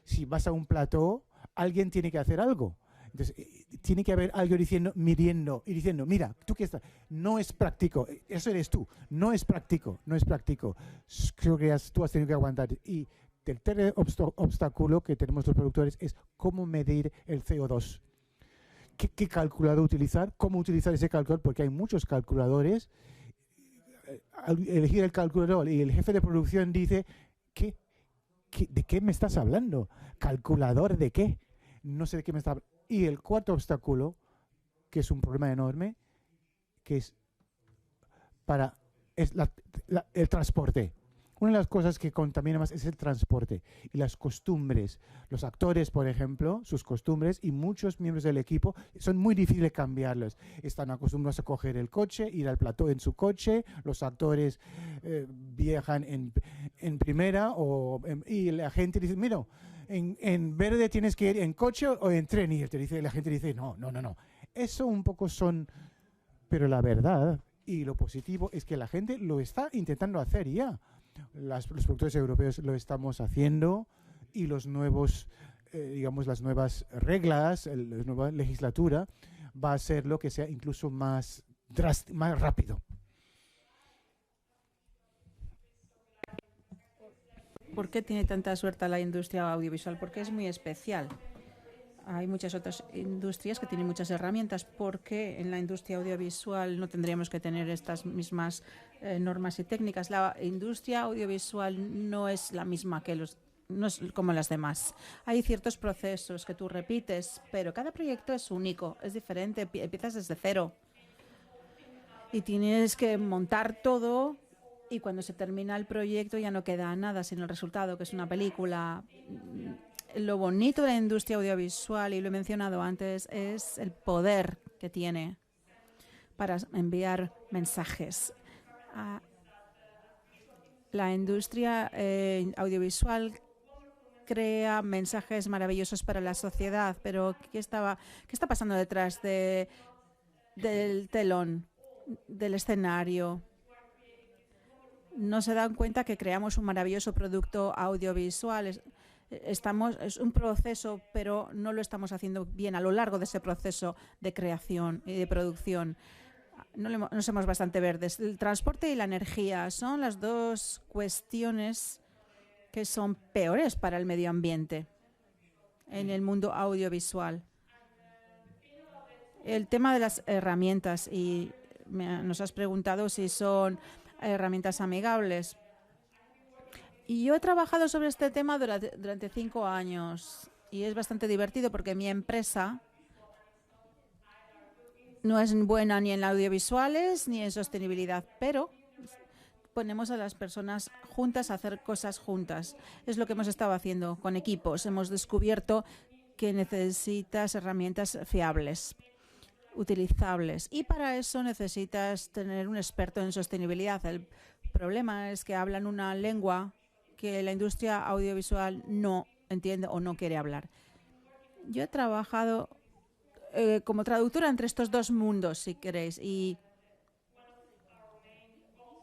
Si vas a un plató, alguien tiene que hacer algo. Entonces, tiene que haber alguien midiendo y diciendo, mira, tú que estás, no es práctico, eso eres tú, no es práctico. Creo que tú has tenido que aguantar. Y el tercer obstáculo que tenemos los productores es cómo medir el CO2. ¿Qué calculador utilizar? ¿Cómo utilizar ese calculador? Porque hay muchos calculadores. Al elegir el calculador y el jefe de producción dice, ¿de qué me estás hablando? ¿Calculador de qué? No sé de qué me está hablando. Y el 4 obstáculo, que es un problema enorme, que es el transporte. Una de las cosas que contamina más es el transporte y las costumbres. Los actores, por ejemplo, sus costumbres y muchos miembros del equipo son muy difíciles cambiarlos. Están acostumbrados a coger el coche, ir al plató en su coche. Los actores viajan en primera y la gente dice, mira, en verde tienes que ir en coche o en tren. Y la gente dice, no. Eso un poco son... Pero la verdad y lo positivo es que la gente lo está intentando hacer ya. Los productores europeos lo estamos haciendo y las nuevas reglas, la nueva legislatura va a hacer lo que sea incluso más rápido. ¿Por qué tiene tanta suerte la industria audiovisual? Porque es muy especial. Hay muchas otras industrias que tienen muchas herramientas. ¿Por qué en la industria audiovisual no tendríamos que tener estas mismas normas y técnicas? La industria audiovisual no es la misma que no es como las demás. Hay ciertos procesos que tú repites, pero cada proyecto es único, es diferente, empiezas desde cero. Y tienes que montar todo y cuando se termina el proyecto ya no queda nada sin el resultado, que es una película. Lo bonito de la industria audiovisual, y lo he mencionado antes, es el poder que tiene para enviar mensajes. La industria audiovisual crea mensajes maravillosos para la sociedad, pero ¿qué está pasando detrás del telón, del escenario? No se dan cuenta que creamos un maravilloso producto audiovisual. Es un proceso, pero no lo estamos haciendo bien a lo largo de ese proceso de creación y de producción. No somos bastante verdes. El transporte y la energía son las dos cuestiones que son peores para el medio ambiente en el mundo audiovisual. El tema de las herramientas, y nos has preguntado si son herramientas amigables. Y yo he trabajado sobre este tema durante 5 años y es bastante divertido porque mi empresa no es buena ni en audiovisuales ni en sostenibilidad, pero ponemos a las personas juntas a hacer cosas juntas. Es lo que hemos estado haciendo con equipos. Hemos descubierto que necesitas herramientas fiables, utilizables, y para eso necesitas tener un experto en sostenibilidad. El problema es que hablan una lengua que la industria audiovisual no entiende o no quiere hablar. Yo he trabajado como traductora entre estos dos mundos, si queréis, y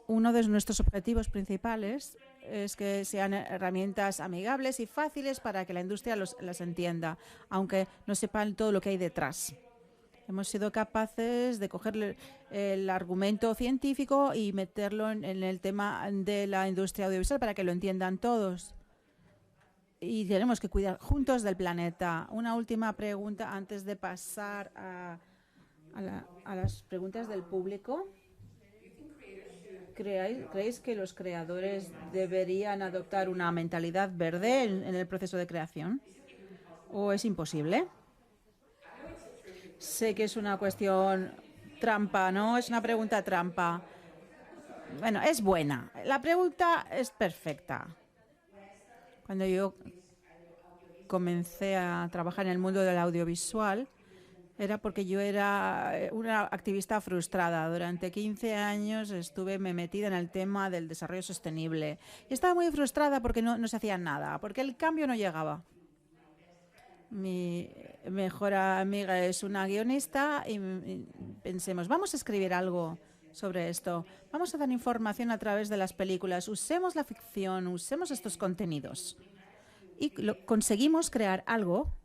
uno de nuestros objetivos principales es que sean herramientas amigables y fáciles para que la industria las entienda, aunque no sepan todo lo que hay detrás. Hemos sido capaces de coger el argumento científico y meterlo en el tema de la industria audiovisual para que lo entiendan todos. Y tenemos que cuidar juntos del planeta. Una última pregunta antes de pasar a las preguntas del público. ¿Creéis que los creadores deberían adoptar una mentalidad verde en el proceso de creación? ¿O es imposible? Sé que es una cuestión trampa, ¿no? Es una pregunta trampa. Bueno, es buena. La pregunta es perfecta. Cuando yo comencé a trabajar en el mundo del audiovisual, era porque yo era una activista frustrada. Durante 15 años estuve metida en el tema del desarrollo sostenible. Y estaba muy frustrada porque no se hacía nada, porque el cambio no llegaba. Mi mejor amiga es una guionista y pensemos, vamos a escribir algo sobre esto. Vamos a dar información a través de las películas. Usemos la ficción, usemos estos contenidos. Y conseguimos crear algo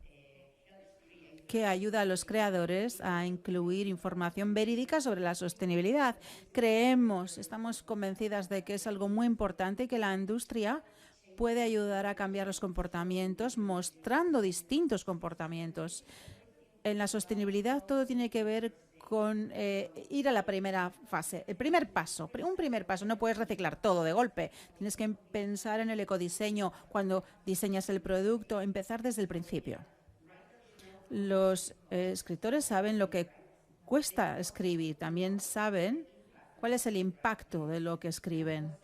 que ayuda a los creadores a incluir información verídica sobre la sostenibilidad. Estamos convencidas de que es algo muy importante y que la industria puede ayudar a cambiar los comportamientos mostrando distintos comportamientos. En la sostenibilidad todo tiene que ver con ir a la primera fase, un primer paso. No puedes reciclar todo de golpe. Tienes que pensar en el ecodiseño cuando diseñas el producto, empezar desde el principio. Los escritores saben lo que cuesta escribir, también saben cuál es el impacto de lo que escriben.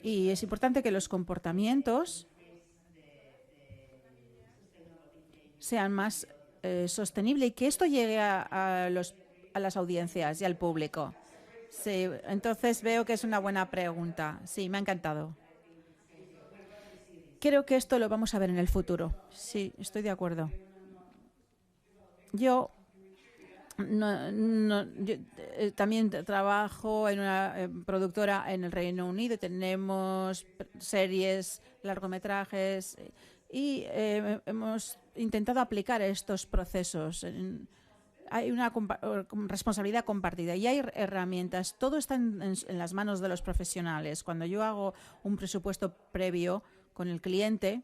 Y es importante que los comportamientos sean más sostenibles y que esto llegue a las audiencias y al público. Sí, entonces veo que es una buena pregunta. Sí, me ha encantado. Creo que esto lo vamos a ver en el futuro. Sí, estoy de acuerdo. Yo también trabajo en una productora en el Reino Unido. Tenemos series, largometrajes y hemos intentado aplicar estos procesos. Hay una responsabilidad compartida y hay herramientas. Todo está en las manos de los profesionales. Cuando yo hago un presupuesto previo con el cliente,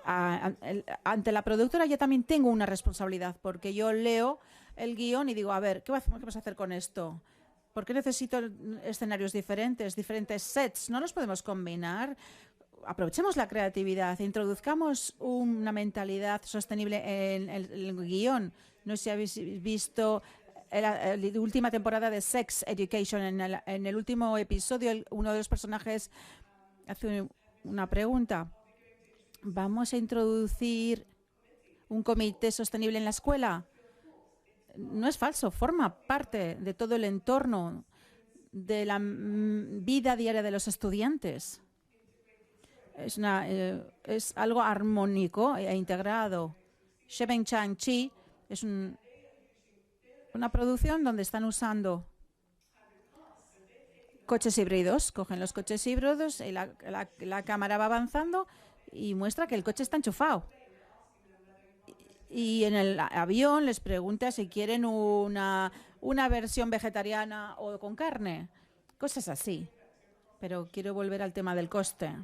ante la productora yo también tengo una responsabilidad, porque yo leo el guión y digo, a ver, ¿qué vas a hacer con esto? ¿Por qué necesito escenarios diferentes, diferentes sets? ¿No los podemos combinar? Aprovechemos la creatividad, introduzcamos una mentalidad sostenible en el guión. No sé si habéis visto la última temporada de Sex Education. En el último episodio, uno de los personajes hace una pregunta. ¿Vamos a introducir un comité sostenible en la escuela? No es falso, forma parte de todo el entorno de la vida diaria de los estudiantes. Es algo armónico e integrado. Sheben Chang-chi es una producción donde están usando coches híbridos. Cogen los coches híbridos y la cámara va avanzando y muestra que el coche está enchufado. Y en el avión les pregunta si quieren una versión vegetariana o con carne. Cosas así. Pero quiero volver al tema del coste.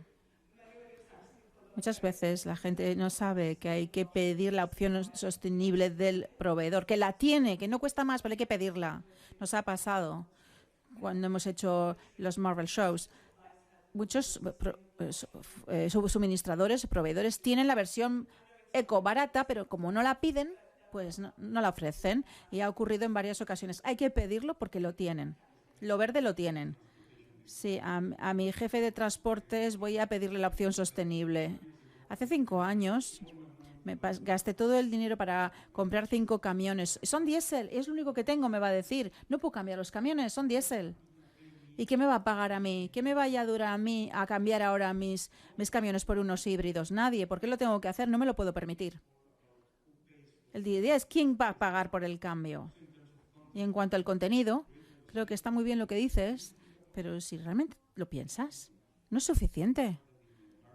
Muchas veces la gente no sabe que hay que pedir la opción sostenible del proveedor, que la tiene, que no cuesta más, pero hay que pedirla. Nos ha pasado cuando hemos hecho los Marvel Shows. Muchos suministradores, proveedores tienen la versión eco barata, pero como no la piden, pues no la ofrecen. Y ha ocurrido en varias ocasiones. Hay que pedirlo porque lo tienen. Lo verde lo tienen. Sí, a mi jefe de transportes voy a pedirle la opción sostenible. Hace 5 años gasté todo el dinero para comprar 5 camiones. Son diésel, es lo único que tengo, me va a decir. No puedo cambiar los camiones, son diésel. ¿Y qué me va a pagar a mí? ¿Qué me vaya a durar a mí a cambiar ahora mis camiones por unos híbridos? Nadie. ¿Por qué lo tengo que hacer? No me lo puedo permitir. El día es quién va a pagar por el cambio. Y en cuanto al contenido, creo que está muy bien lo que dices, pero si realmente lo piensas, no es suficiente.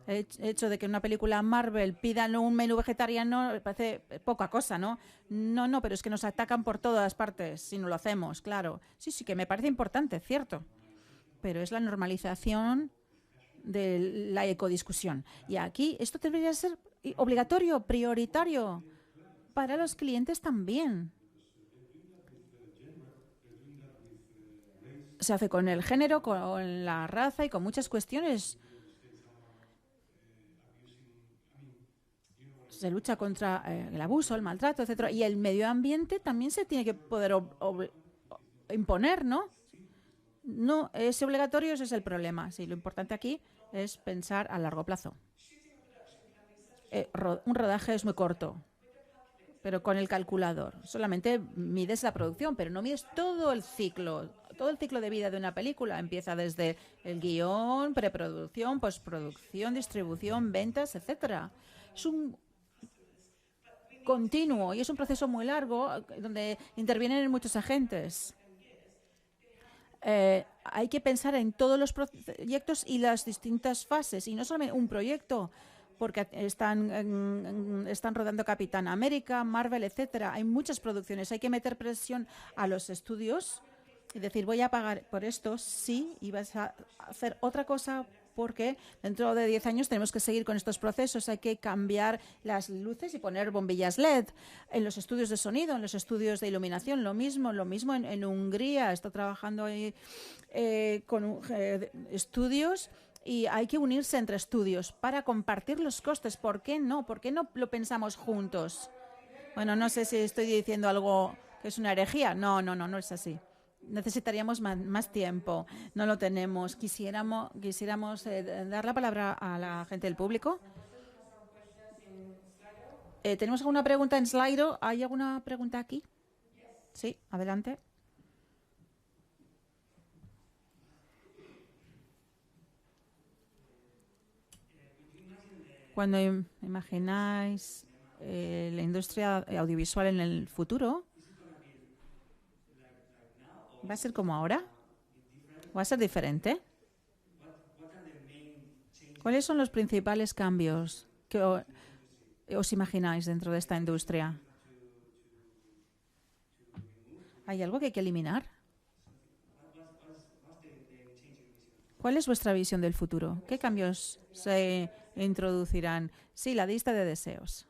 El hecho de que en una película Marvel pidan un menú vegetariano parece poca cosa, ¿no? No, pero es que nos atacan por todas partes si no lo hacemos, claro. Sí, que me parece importante, cierto. Pero es la normalización de la ecodiscusión. Y aquí esto debería ser obligatorio, prioritario, para los clientes también. Se hace con el género, con la raza y con muchas cuestiones. Se lucha contra el abuso, el maltrato, etcétera. Y el medio ambiente también se tiene que poder imponer, ¿no? No es obligatorio, ese es el problema. Sí, lo importante aquí es pensar a largo plazo. Un rodaje es muy corto, pero con el calculador. Solamente mides la producción, pero no mides todo el ciclo. Todo el ciclo de vida de una película empieza desde el guión, preproducción, postproducción, distribución, ventas, etcétera. Es un continuo y es un proceso muy largo donde intervienen muchos agentes. Hay que pensar en todos los proyectos y las distintas fases, y no solamente un proyecto, porque están rodando Capitán América, Marvel, etcétera. Hay muchas producciones. Hay que meter presión a los estudios y decir, voy a pagar por esto, sí, y vas a hacer otra cosa porque dentro de 10 años tenemos que seguir con estos procesos. Hay que cambiar las luces y poner bombillas LED en los estudios de sonido, en los estudios de iluminación. Lo mismo en Hungría. Está trabajando ahí con estudios y hay que unirse entre estudios para compartir los costes. ¿Por qué no? ¿Por qué no lo pensamos juntos? Bueno, no sé si estoy diciendo algo que es una herejía. No es así. Necesitaríamos más tiempo. No lo tenemos. Quisiéramos dar la palabra a la gente del público. ¿Tenemos alguna pregunta en Slido? ¿Hay alguna pregunta aquí? Sí, adelante. Cuando imagináis la industria audiovisual en el futuro, ¿va a ser como ahora? ¿Va a ser diferente? ¿Cuáles son los principales cambios que os imagináis dentro de esta industria? ¿Hay algo que hay que eliminar? ¿Cuál es vuestra visión del futuro? ¿Qué cambios se introducirán. Sí, la lista de deseos.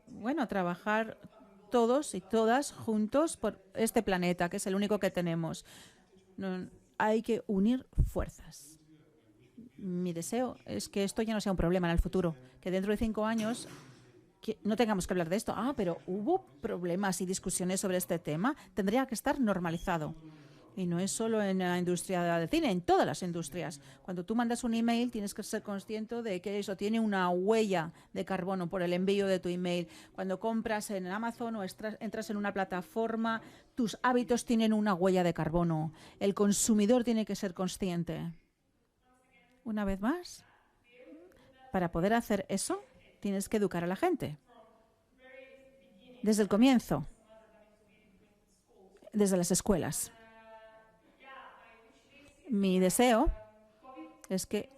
Bueno, trabajar todos y todas juntos por este planeta, que es el único que tenemos. No, hay que unir fuerzas. Mi deseo es que esto ya no sea un problema en el futuro, que dentro de 5 años que no tengamos que hablar de esto. Pero hubo problemas y discusiones sobre este tema. Tendría que estar normalizado. Y no es solo en la industria del cine, en todas las industrias. Cuando tú mandas un email, tienes que ser consciente de que eso tiene una huella de carbono por el envío de tu email. Cuando compras en Amazon o entras en una plataforma, tus hábitos tienen una huella de carbono. El consumidor tiene que ser consciente. Una vez más, para poder hacer eso, tienes que educar a la gente. Desde el comienzo, desde las escuelas. Mi deseo es que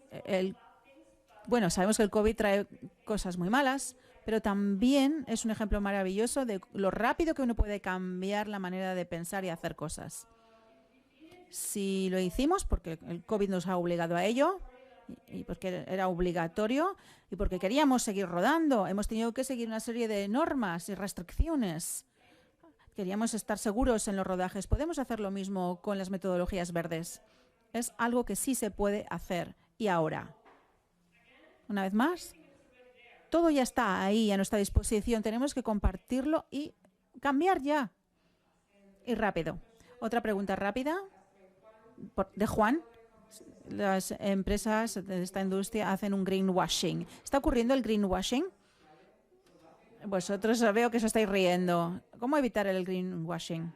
sabemos que el COVID trae cosas muy malas, pero también es un ejemplo maravilloso de lo rápido que uno puede cambiar la manera de pensar y hacer cosas. Si lo hicimos porque el COVID nos ha obligado a ello y porque era obligatorio y porque queríamos seguir rodando, hemos tenido que seguir una serie de normas y restricciones. Queríamos estar seguros en los rodajes. Podemos hacer lo mismo con las metodologías verdes. Es algo que sí se puede hacer. Y ahora, una vez más, todo ya está ahí a nuestra disposición. Tenemos que compartirlo y cambiar ya. Y rápido. Otra pregunta rápida de Juan. Las empresas de esta industria hacen un greenwashing. ¿Está ocurriendo el greenwashing? Vosotros veo que os estáis riendo. ¿Cómo evitar el greenwashing?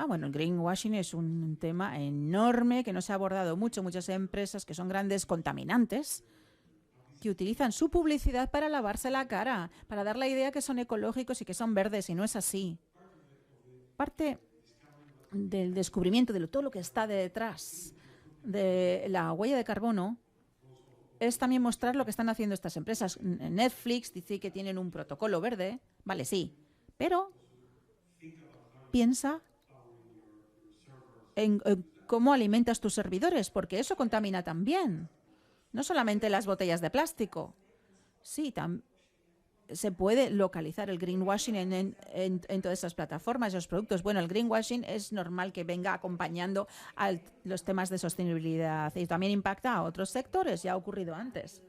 Bueno, el greenwashing es un tema enorme que no se ha abordado mucho. Muchas empresas que son grandes contaminantes que utilizan su publicidad para lavarse la cara, para dar la idea que son ecológicos y que son verdes, y no es así. Parte del descubrimiento de todo lo que está detrás de la huella de carbono es también mostrar lo que están haciendo estas empresas. Netflix dice que tienen un protocolo verde. Vale, sí, pero piensa en cómo alimentas tus servidores, porque eso contamina también. No solamente las botellas de plástico. Sí, se puede localizar el greenwashing en todas esas plataformas, esos productos. Bueno, el greenwashing es normal que venga acompañando a los temas de sostenibilidad y también impacta a otros sectores. Ya ha ocurrido antes.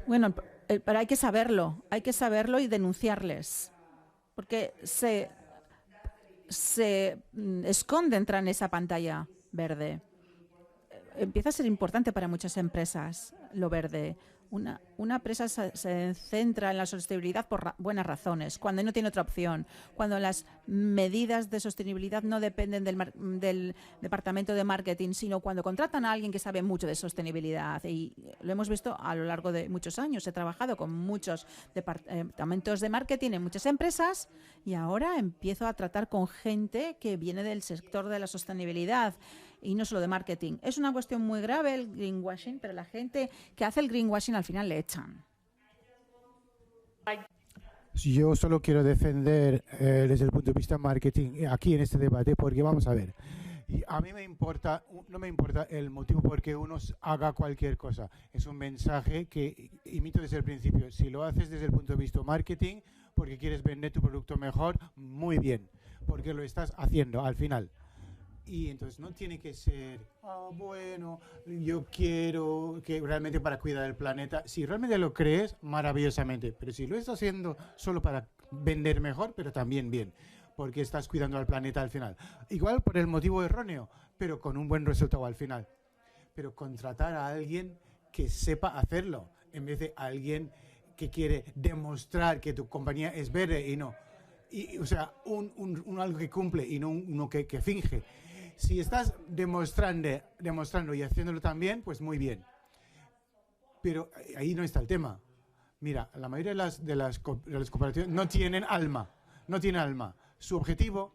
Bueno, pero hay que saberlo y denunciarles, porque se esconde entrar en esa pantalla verde. Empieza a ser importante para muchas empresas lo verde. Una empresa se centra en la sostenibilidad por buenas razones, cuando no tiene otra opción, cuando las medidas de sostenibilidad no dependen del departamento de marketing, sino cuando contratan a alguien que sabe mucho de sostenibilidad. Y lo hemos visto a lo largo de muchos años. He trabajado con muchos departamentos de marketing en muchas empresas y ahora empiezo a tratar con gente que viene del sector de la sostenibilidad y no solo de marketing. Es una cuestión muy grave el greenwashing, pero la gente que hace el greenwashing al final le echan. Yo solo quiero defender desde el punto de vista marketing aquí en este debate, porque vamos a ver, y a mí no me importa el motivo por qué uno haga cualquier cosa. Es un mensaje que imito desde el principio. Si lo haces desde el punto de vista marketing, porque quieres vender tu producto mejor, muy bien, porque lo estás haciendo al final. Y entonces no tiene que ser, bueno, yo quiero que realmente para cuidar el planeta. Si realmente lo crees, maravillosamente. Pero si lo estás haciendo solo para vender mejor, pero también bien, porque estás cuidando al planeta al final. Igual por el motivo erróneo, pero con un buen resultado al final. Pero contratar a alguien que sepa hacerlo, en vez de alguien que quiere demostrar que tu compañía es verde y no. O sea, un algo que cumple y no uno que finge. Si estás demostrando y haciéndolo también, pues muy bien. Pero ahí no está el tema. Mira, la mayoría de las cooperativas no tienen alma. No tienen alma. Su objetivo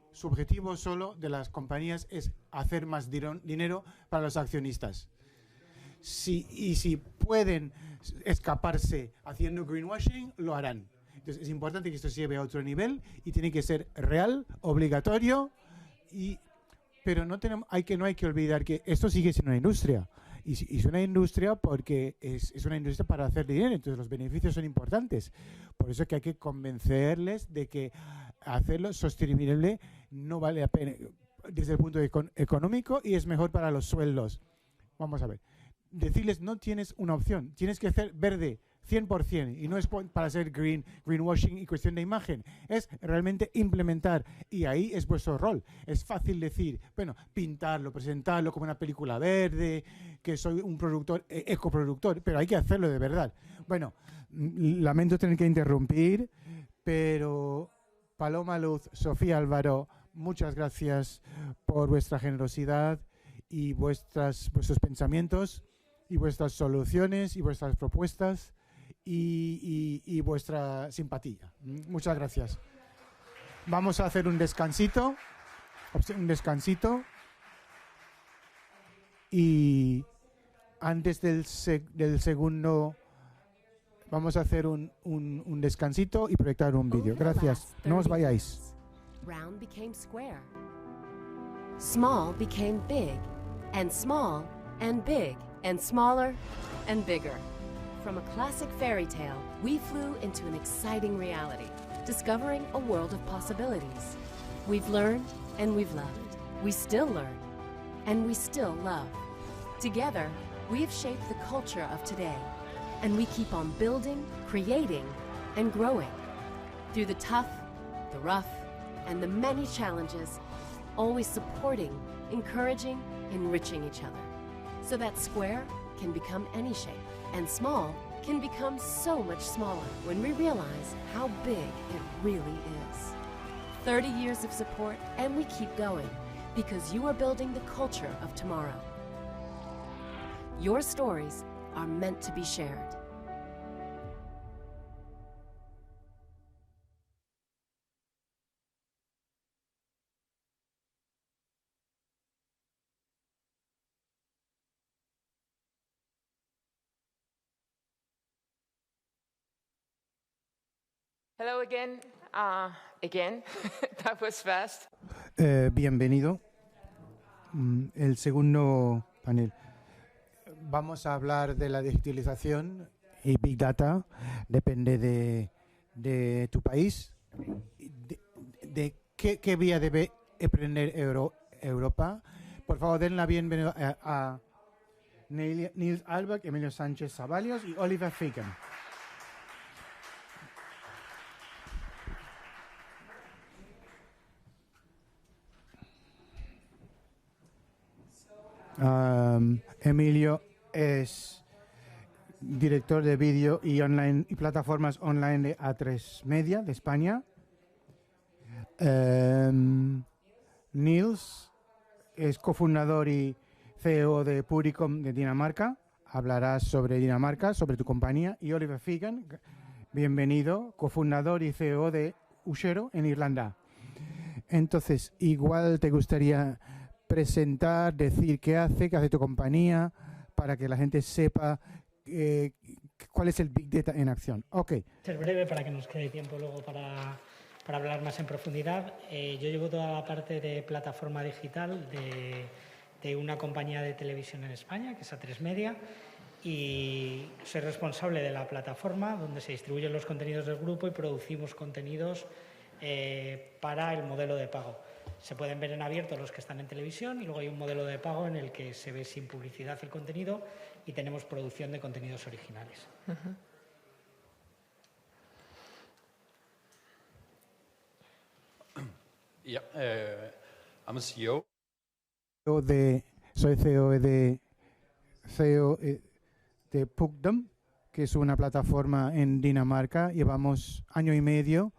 solo de las compañías es hacer más dinero para los accionistas. Y si pueden escaparse haciendo greenwashing, lo harán. Entonces es importante que esto se lleve a otro nivel y tiene que ser real, obligatorio pero no hay que olvidar que esto sigue siendo una industria Y es una industria porque es una industria para hacer dinero, entonces los beneficios son importantes. Por eso que hay que convencerles de que hacerlo sostenible no vale la pena desde el punto económico y es mejor para los sueldos. Vamos a ver. Decirles no tienes una opción, tienes que hacer verde 100% y no es para hacer greenwashing y cuestión de imagen, es realmente implementar y ahí es vuestro rol. Es fácil decir, bueno, pintarlo, presentarlo como una película verde, que soy un productor, ecoproductor, pero hay que hacerlo de verdad. Bueno, lamento tener que interrumpir, pero Paloma Luz, Sofía Álvaro, muchas gracias por vuestra generosidad y vuestros pensamientos y vuestras soluciones y vuestras propuestas y vuestra simpatía. Muchas gracias. Vamos a hacer un descansito. Y antes del segundo vamos a hacer un descansito y proyectar un vídeo. Gracias. No os vayáis. Round became square. Small became big, and small and big, and smaller and bigger. From a classic fairy tale, we flew into an exciting reality, discovering a world of possibilities. We've learned and we've loved. We still learn and we still love. Together, we have shaped the culture of today, and we keep on building, creating, and growing. Through the tough, the rough, and the many challenges, always supporting, encouraging, enriching each other. So that square can become any shape, and small can become so much smaller when we realize how big it really is. 30 years of support, and we keep going, because you are building the culture of tomorrow. Your stories are meant to be shared. Hello again. That was fast. Bienvenido. El segundo panel. Vamos a hablar de la digitalización y Big Data. Depende de tu país. De qué vía debe emprender Europa. Por favor, den la bienvenida a Niels Albert, Emilio Sánchez Zavalios y Oliver Fagan. Emilio es director de vídeo y online y plataformas online de A3 Media de España. Niels es cofundador y CEO de Puricom de Dinamarca. Hablarás sobre Dinamarca, sobre tu compañía. Y Oliver Fagan, bienvenido, cofundador y CEO de Ushero en Irlanda. Entonces, igual te gustaría presentar, decir qué hace tu compañía, para que la gente sepa cuál es el Big Data en acción. Ok. Ser breve para que nos quede tiempo luego para hablar más en profundidad. Yo llevo toda la parte de plataforma digital de una compañía de televisión en España, que es A3 Media, y soy responsable de la plataforma donde se distribuyen los contenidos del grupo y producimos contenidos para el modelo de pago. Se pueden ver en abierto los que están en televisión y luego hay un modelo de pago en el que se ve sin publicidad el contenido y tenemos producción de contenidos originales. Yeah, I'm a CEO. Soy CEO de Pugdom, que es una plataforma en Dinamarca. Llevamos año y medio.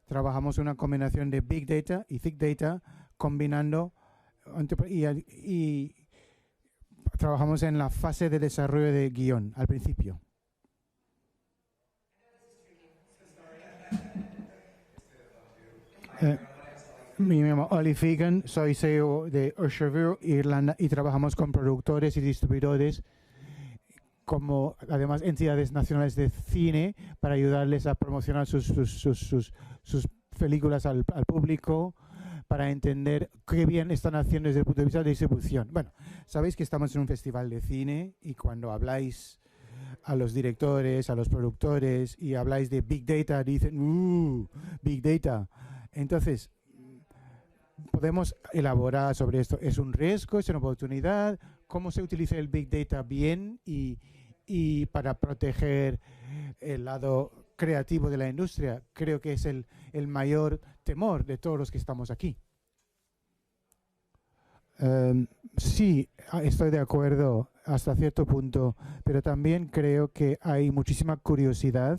Trabajamos una combinación de Big Data y Thick Data, combinando y trabajamos en la fase de desarrollo de guión al principio. Me llamo Oli Fagan, soy CEO de Ushero, Irlanda, y trabajamos con productores y distribuidores como además entidades nacionales de cine para ayudarles a promocionar sus películas al público, para entender qué bien están haciendo desde el punto de vista de distribución. Bueno, sabéis que estamos en un festival de cine y cuando habláis a los directores, a los productores y habláis de Big Data, dicen, Big Data. Entonces, podemos elaborar sobre esto. ¿Es un riesgo? ¿Es una oportunidad? ¿Cómo se utiliza el Big Data bien y para proteger el lado creativo de la industria? Creo que es el mayor temor de todos los que estamos aquí. Sí, estoy de acuerdo hasta cierto punto, pero también creo que hay muchísima curiosidad.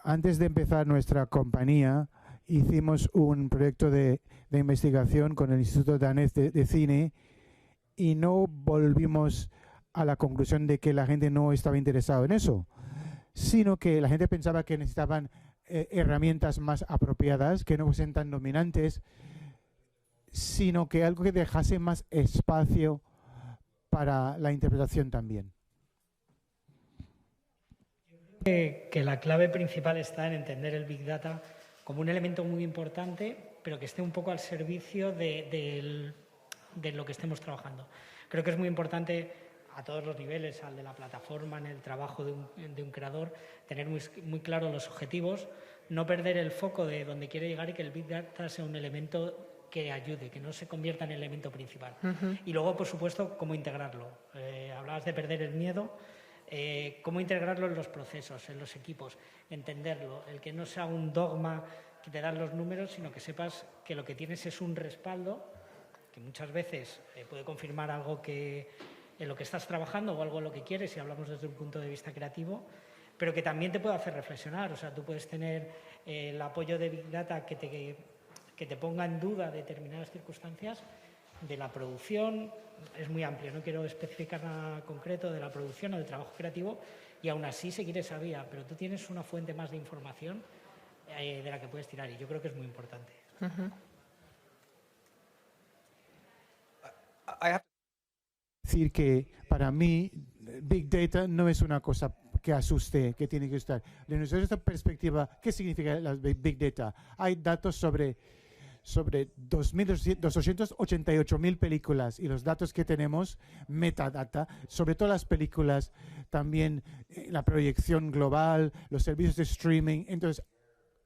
Antes de empezar nuestra compañía, hicimos un proyecto de investigación con el Instituto Danés de Cine y no volvimos a la conclusión de que la gente no estaba interesada en eso, sino que la gente pensaba que necesitaban herramientas más apropiadas, que no fuesen tan dominantes, sino que algo que dejase más espacio para la interpretación también. Que la clave principal está en entender el Big Data como un elemento muy importante, pero que esté un poco al servicio de lo que estemos trabajando. Creo que es muy importante a todos los niveles, al de la plataforma, en el trabajo de un creador, tener muy claros los objetivos, no perder el foco de donde quiere llegar y que el Big Data sea un elemento que ayude, que no se convierta en el elemento principal. Y luego, por supuesto, cómo integrarlo. Hablabas de perder el miedo, cómo integrarlo en los procesos, en los equipos, entenderlo, el que no sea un dogma que te dan los números, sino que sepas que lo que tienes es un respaldo, que muchas veces puede confirmar algo en lo que estás trabajando o algo en lo que quieres, si hablamos desde un punto de vista creativo, pero que también te puede hacer reflexionar. O sea, tú puedes tener el apoyo de Big Data que te ponga en duda determinadas circunstancias de la producción. Es muy amplio, no quiero especificar nada concreto de la producción o del trabajo creativo, y aún así seguir esa vía, pero tú tienes una fuente más de información de la que puedes tirar, y yo creo que es muy importante. Decir que para mí Big Data no es una cosa que asuste, que tiene que estar. Desde nuestra perspectiva, ¿qué significa la Big Data? Hay datos sobre 288.000 películas, y los datos que tenemos, metadata, sobre todas las películas, también la proyección global, los servicios de streaming. Entonces,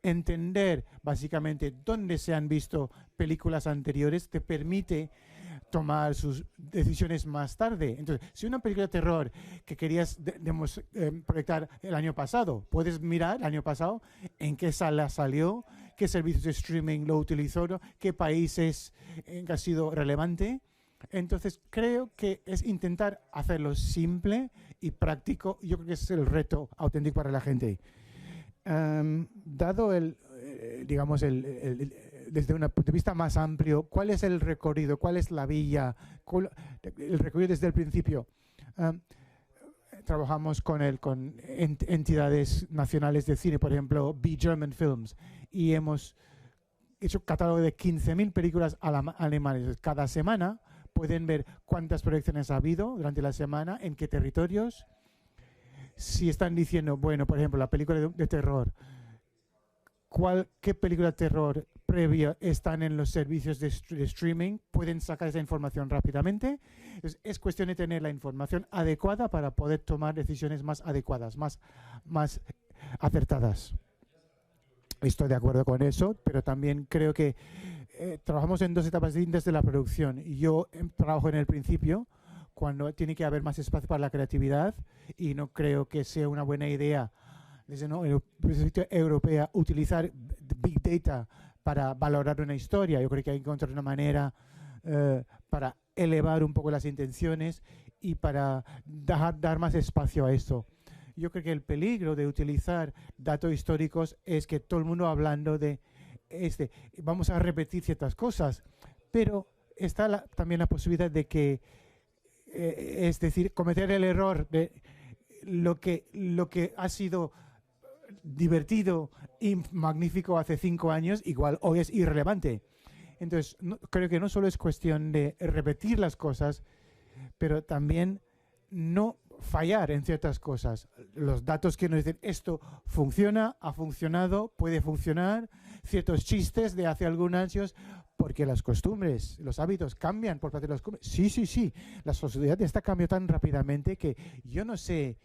entender básicamente dónde se han visto películas anteriores te permite tomar sus decisiones más tarde. Entonces, si una película de terror que querías proyectar el año pasado, puedes mirar el año pasado en qué sala salió, qué servicios de streaming lo utilizó, qué países ha sido relevante. Entonces, creo que es intentar hacerlo simple y práctico. Yo creo que es el reto auténtico para la gente. Dado desde un punto de vista más amplio, ¿cuál es el recorrido? ¿Cuál es la vía? El recorrido desde el principio. Trabajamos con entidades nacionales de cine, por ejemplo, Be German Films, y hemos hecho un catálogo de 15.000 películas alemanas. Cada semana pueden ver cuántas proyecciones ha habido durante la semana, en qué territorios. Si están diciendo, bueno, por ejemplo, la película de terror, ¿qué película de terror previa están en los servicios de streaming? Pueden sacar esa información rápidamente. Entonces, es cuestión de tener la información adecuada para poder tomar decisiones más adecuadas, más acertadas. Estoy de acuerdo con eso, pero también creo que trabajamos en dos etapas distintas de la producción. Yo trabajo en el principio, cuando tiene que haber más espacio para la creatividad, y no creo que sea una buena idea desde la perspectiva europea utilizar Big Data para valorar una historia. Yo creo que hay que encontrar una manera para elevar un poco las intenciones y para dar más espacio a esto. Yo creo que el peligro de utilizar datos históricos es que todo el mundo hablando de vamos a repetir ciertas cosas, pero está también la posibilidad de que es decir, cometer el error de lo que ha sido divertido y magnífico hace 5 años, igual hoy es irrelevante. Entonces, creo que no solo es cuestión de repetir las cosas, pero también no fallar en ciertas cosas. Los datos que nos dicen esto funciona, ha funcionado, puede funcionar, ciertos chistes de hace algunos años, porque las costumbres, los hábitos cambian por parte de los costumbres. Sí, sí, sí. La sociedad está cambiando tan rápidamente que yo no sé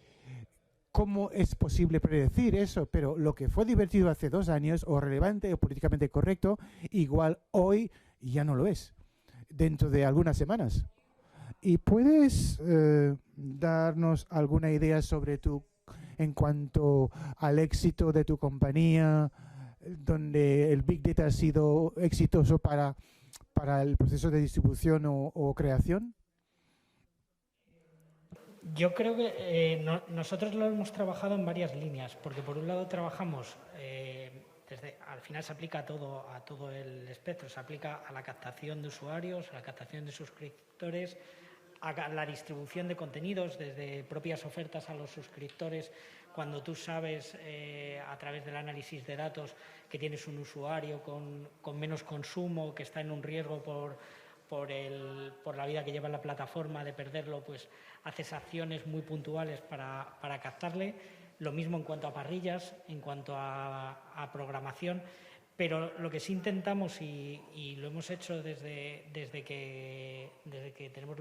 cómo es posible predecir eso, pero lo que fue divertido hace 2 años, o relevante o políticamente correcto, igual hoy ya no lo es, dentro de algunas semanas. ¿Y puedes darnos alguna idea sobre en cuanto al éxito de tu compañía, donde el Big Data ha sido exitoso para el proceso de distribución o creación? Yo creo que nosotros lo hemos trabajado en varias líneas, porque por un lado trabajamos, al final se aplica a todo el espectro, se aplica a la captación de usuarios, a la captación de suscriptores, a la distribución de contenidos, desde propias ofertas a los suscriptores. Cuando tú sabes a través del análisis de datos que tienes un usuario con menos consumo, que está en un riesgo por la vida que lleva en la plataforma de perderlo, pues haces acciones muy puntuales para captarle. Lo mismo en cuanto a parrillas, en cuanto a programación. Pero lo que sí intentamos, y lo hemos hecho desde que tenemos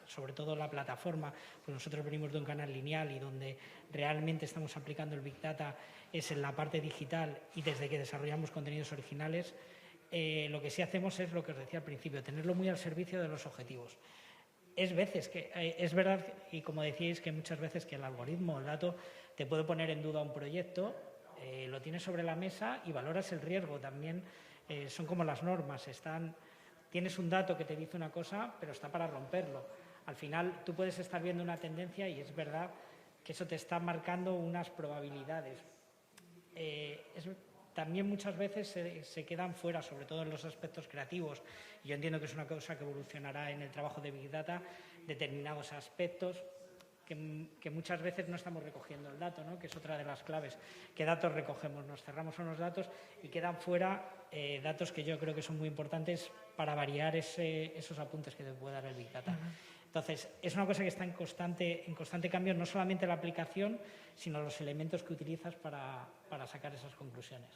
sobre todo la plataforma, pues nosotros venimos de un canal lineal y donde realmente estamos aplicando el Big Data es en la parte digital, y desde que desarrollamos contenidos originales, lo que sí hacemos es lo que os decía al principio, tenerlo muy al servicio de los objetivos. Es verdad, y como decíais, que muchas veces que el algoritmo, el dato, te puede poner en duda un proyecto. Lo tienes sobre la mesa y valoras el riesgo. También son como las normas. Tienes un dato que te dice una cosa, pero está para romperlo. Al final tú puedes estar viendo una tendencia y es verdad que eso te está marcando unas probabilidades. También muchas veces se quedan fuera, sobre todo en los aspectos creativos. Yo entiendo que es una cosa que evolucionará en el trabajo de Big Data, determinados aspectos que muchas veces no estamos recogiendo el dato, ¿no? Que es otra de las claves. ¿Qué datos recogemos? Nos cerramos unos datos y quedan fuera datos que yo creo que son muy importantes para variar esos apuntes que te puede dar el Big Data. Entonces, es una cosa que está en constante cambio, no solamente la aplicación, sino los elementos que utilizas para sacar esas conclusiones.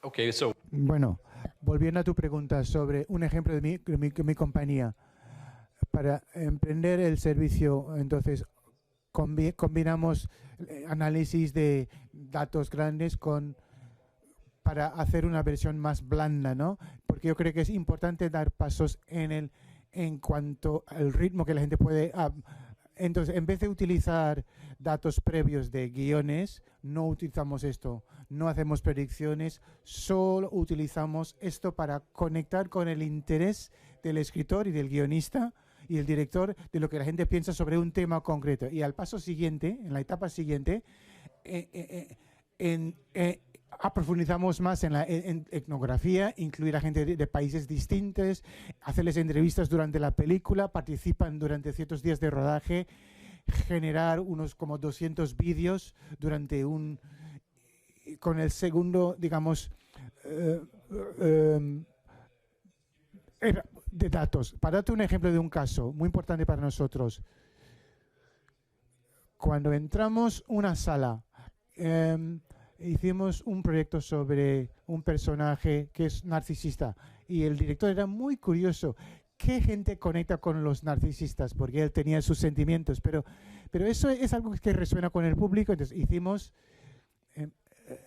Okay, so Bueno, volviendo a tu pregunta sobre un ejemplo de mi compañía. Para emprender el servicio, entonces, combinamos análisis de datos grandes para hacer una versión más blanda, ¿no? Porque yo creo que es importante dar pasos en cuanto al ritmo que la gente puede... Entonces, en vez de utilizar datos previos de guiones, no utilizamos esto, no hacemos predicciones, solo utilizamos esto para conectar con el interés del escritor y del guionista y el director de lo que la gente piensa sobre un tema concreto. Y al paso siguiente, en la etapa siguiente, profundizamos más en etnografía, incluir a gente de países distintos, hacerles entrevistas durante la película, participan durante ciertos días de rodaje, generar unos como 200 vídeos durante con el segundo, digamos, de datos. Para darte un ejemplo de un caso muy importante para nosotros, cuando entramos a una sala, hicimos un proyecto sobre un personaje que es narcisista y el director era muy curioso. ¿Qué gente conecta con los narcisistas? Porque él tenía sus sentimientos, pero eso es algo que resuena con el público.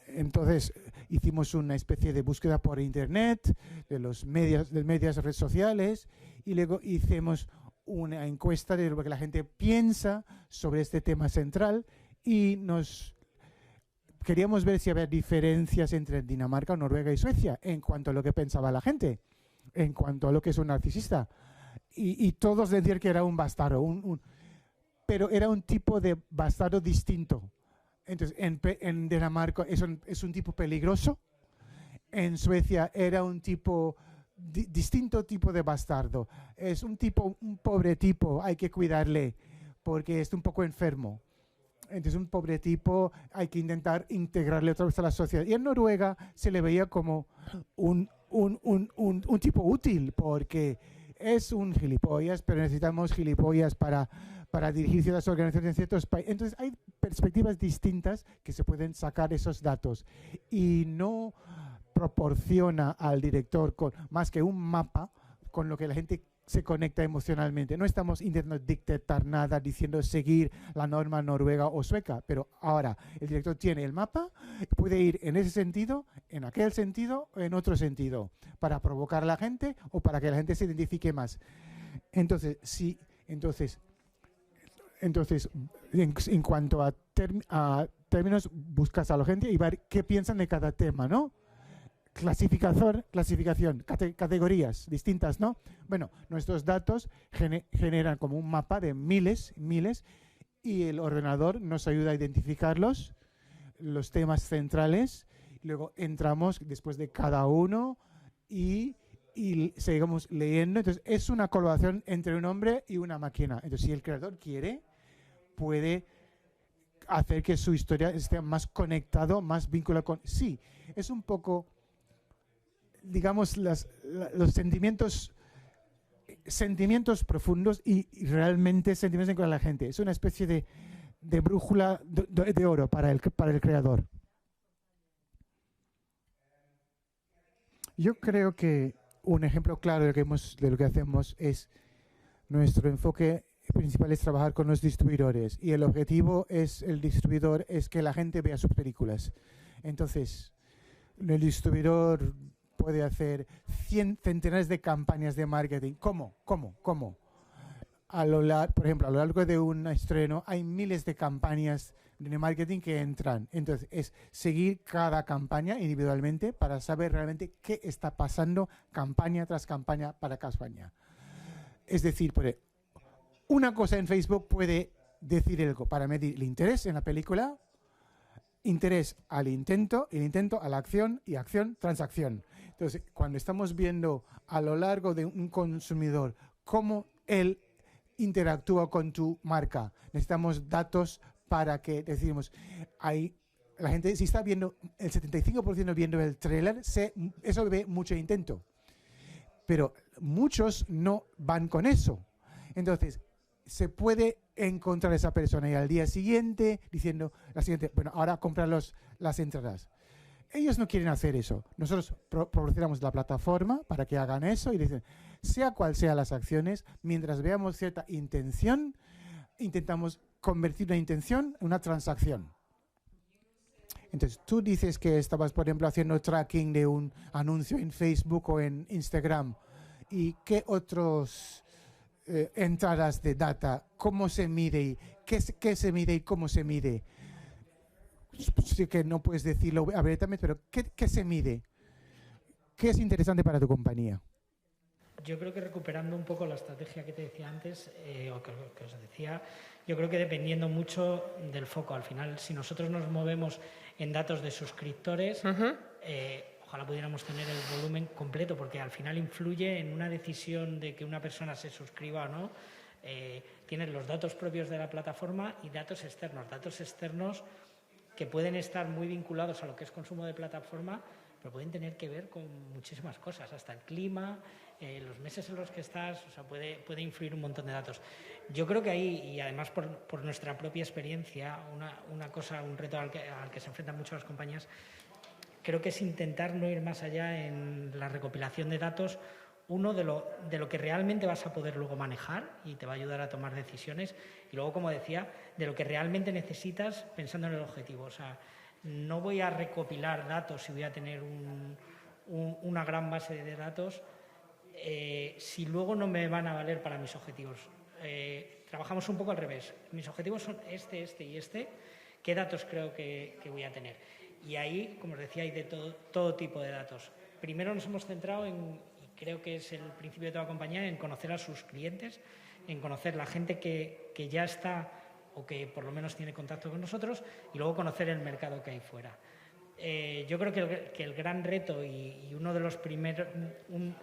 Entonces hicimos una especie de búsqueda por internet, de medios, redes sociales, y luego hicimos una encuesta de lo que la gente piensa sobre este tema central y queríamos ver si había diferencias entre Dinamarca, Noruega y Suecia en cuanto a lo que pensaba la gente, en cuanto a lo que es un narcisista. Y todos decían que era un bastardo, pero era un tipo de bastardo distinto. Entonces, en Dinamarca es un tipo peligroso, en Suecia era un tipo distinto tipo de bastardo. Es un pobre tipo, hay que cuidarle porque es un poco enfermo. Entonces, un pobre tipo, hay que intentar integrarle otra vez a la sociedad. Y en Noruega se le veía como un un tipo útil, porque es un gilipollas, pero necesitamos gilipollas para dirigir ciertas organizaciones en ciertos países. Entonces hay perspectivas distintas que se pueden sacar esos datos y no proporciona al director con más que un mapa con lo que la gente se conecta emocionalmente. No estamos intentando dictar nada diciendo seguir la norma noruega o sueca, pero ahora el director tiene el mapa, puede ir en ese sentido, en aquel sentido o en otro sentido, para provocar a la gente o para que la gente se identifique más. Entonces, sí, entonces en cuanto a términos, buscas a la gente y ver qué piensan de cada tema, ¿no? Clasificación, categorías distintas, ¿no? Bueno, nuestros datos generan como un mapa de miles, y el ordenador nos ayuda a identificarlos, los temas centrales, y luego entramos después de cada uno y seguimos leyendo. Entonces, es una colaboración entre un hombre y una máquina. Entonces, si el creador quiere, puede hacer que su historia esté más conectado, más vinculado con... Sí, es un poco... digamos, los sentimientos profundos y realmente sentimientos con la gente. Es una especie de brújula de oro para el creador. Yo creo que un ejemplo claro de lo que hacemos es nuestro enfoque principal es trabajar con los distribuidores y el objetivo el distribuidor es que la gente vea sus películas. Entonces, el distribuidor puede hacer centenares de campañas de marketing. ¿Cómo? Por ejemplo, a lo largo de un estreno hay miles de campañas de marketing que entran. Entonces, es seguir cada campaña individualmente para saber realmente qué está pasando campaña tras campaña para campaña. Es decir, una cosa en Facebook puede decir algo para medir el interés en la película, interés al intento, el intento a la acción y acción, transacción. Entonces, cuando estamos viendo a lo largo de un consumidor cómo él interactúa con tu marca, necesitamos datos para que decimos, la gente si está viendo, el 75% viendo el tráiler, eso ve mucho intento. Pero muchos no van con eso. Entonces, se puede encontrar esa persona y al día siguiente diciendo bueno, ahora comprar las entradas. Ellos no quieren hacer eso. Nosotros proporcionamos la plataforma para que hagan eso y dicen, sea cual sean las acciones, mientras veamos cierta intención, intentamos convertir una intención en una transacción. Entonces, tú dices que estabas, por ejemplo, haciendo tracking de un anuncio en Facebook o en Instagram. ¿Y qué otros entradas de data? ¿Cómo se mide? Y ¿qué se mide y cómo se mide? Sí que no puedes decirlo abiertamente, pero ¿qué se mide? ¿Qué es interesante para tu compañía? Yo creo que recuperando un poco la estrategia que te decía antes, o que os decía, yo creo que dependiendo mucho del foco. Al final, si nosotros nos movemos en datos de suscriptores, ojalá pudiéramos tener el volumen completo, porque al final influye en una decisión de que una persona se suscriba o no. Tienes los datos propios de la plataforma y datos externos que pueden estar muy vinculados a lo que es consumo de plataforma, pero pueden tener que ver con muchísimas cosas, hasta el clima, los meses en los que estás, o sea, puede influir un montón de datos. Yo creo que ahí, y además por nuestra propia experiencia, un reto al que se enfrentan muchas las compañías, creo que es intentar no ir más allá en la recopilación de datos, uno de lo que realmente vas a poder luego manejar y te va a ayudar a tomar decisiones, y luego, como decía, de lo que realmente necesitas pensando en el objetivo. O sea, no voy a recopilar datos y voy a tener una gran base de datos si luego no me van a valer para mis objetivos. Trabajamos un poco al revés. Mis objetivos son este y este. ¿Qué datos creo que voy a tener? Y ahí, como os decía, hay de todo tipo de datos. Primero nos hemos centrado y creo que es el principio de toda compañía, en conocer a sus clientes, en conocer la gente que ya está o que por lo menos tiene contacto con nosotros, y luego conocer el mercado que hay fuera. Yo creo que el gran reto y uno de los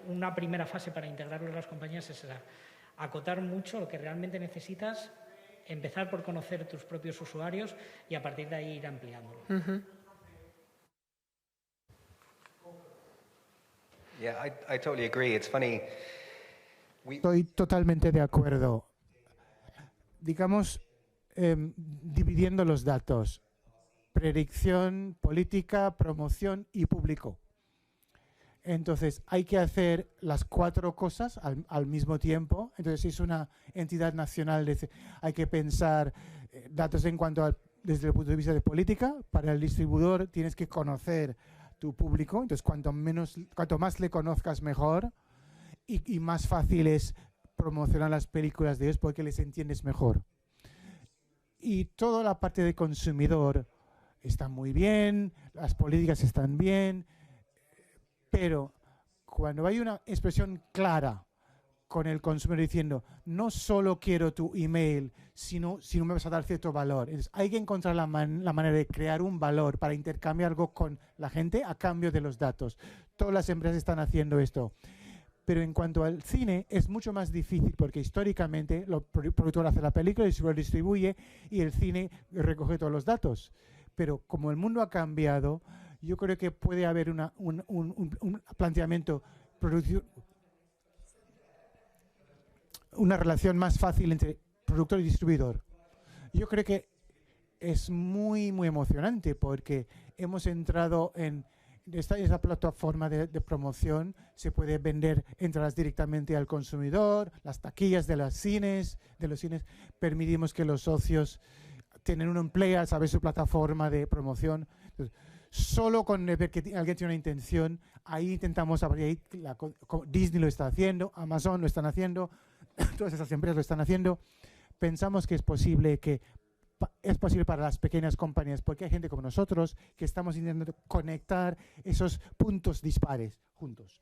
una primera fase para integrarlo en las compañías es acotar mucho lo que realmente necesitas, empezar por conocer tus propios usuarios y a partir de ahí ir ampliándolo. Yeah, I totally agree. It's funny. Estoy totalmente de acuerdo. Digamos, dividiendo los datos. Predicción, política, promoción y público. Entonces, hay que hacer las 4 cosas al mismo tiempo. Entonces, si es una entidad nacional, hay que pensar datos en cuanto a, desde el punto de vista de política. Para el distribuidor tienes que conocer tu público. Entonces, cuanto más le conozcas, mejor. Y más fácil es promocionar las películas de ellos porque les entiendes mejor. Y toda la parte de consumidor está muy bien, las políticas están bien, pero cuando hay una expresión clara con el consumidor diciendo no solo quiero tu email, sino me vas a dar cierto valor. Entonces, hay que encontrar la manera de crear un valor para intercambiar algo con la gente a cambio de los datos. Todas las empresas están haciendo esto. Pero en cuanto al cine, es mucho más difícil porque históricamente el productor hace la película, el distribuidor distribuye y el cine recoge todos los datos. Pero como el mundo ha cambiado, yo creo que puede haber un planteamiento, una relación más fácil entre productor y distribuidor. Yo creo que es muy, muy emocionante porque hemos entrado en esa plataforma de promoción, se puede vender entradas directamente al consumidor, las taquillas de los cines, permitimos que los socios tienen un empleo a través de su plataforma de promoción. Entonces, solo con ver que alguien tiene una intención, ahí intentamos abrir, Disney lo está haciendo, Amazon lo están haciendo, todas esas empresas lo están haciendo. Pensamos que es posible para las pequeñas compañías, porque hay gente como nosotros que estamos intentando conectar esos puntos dispares juntos.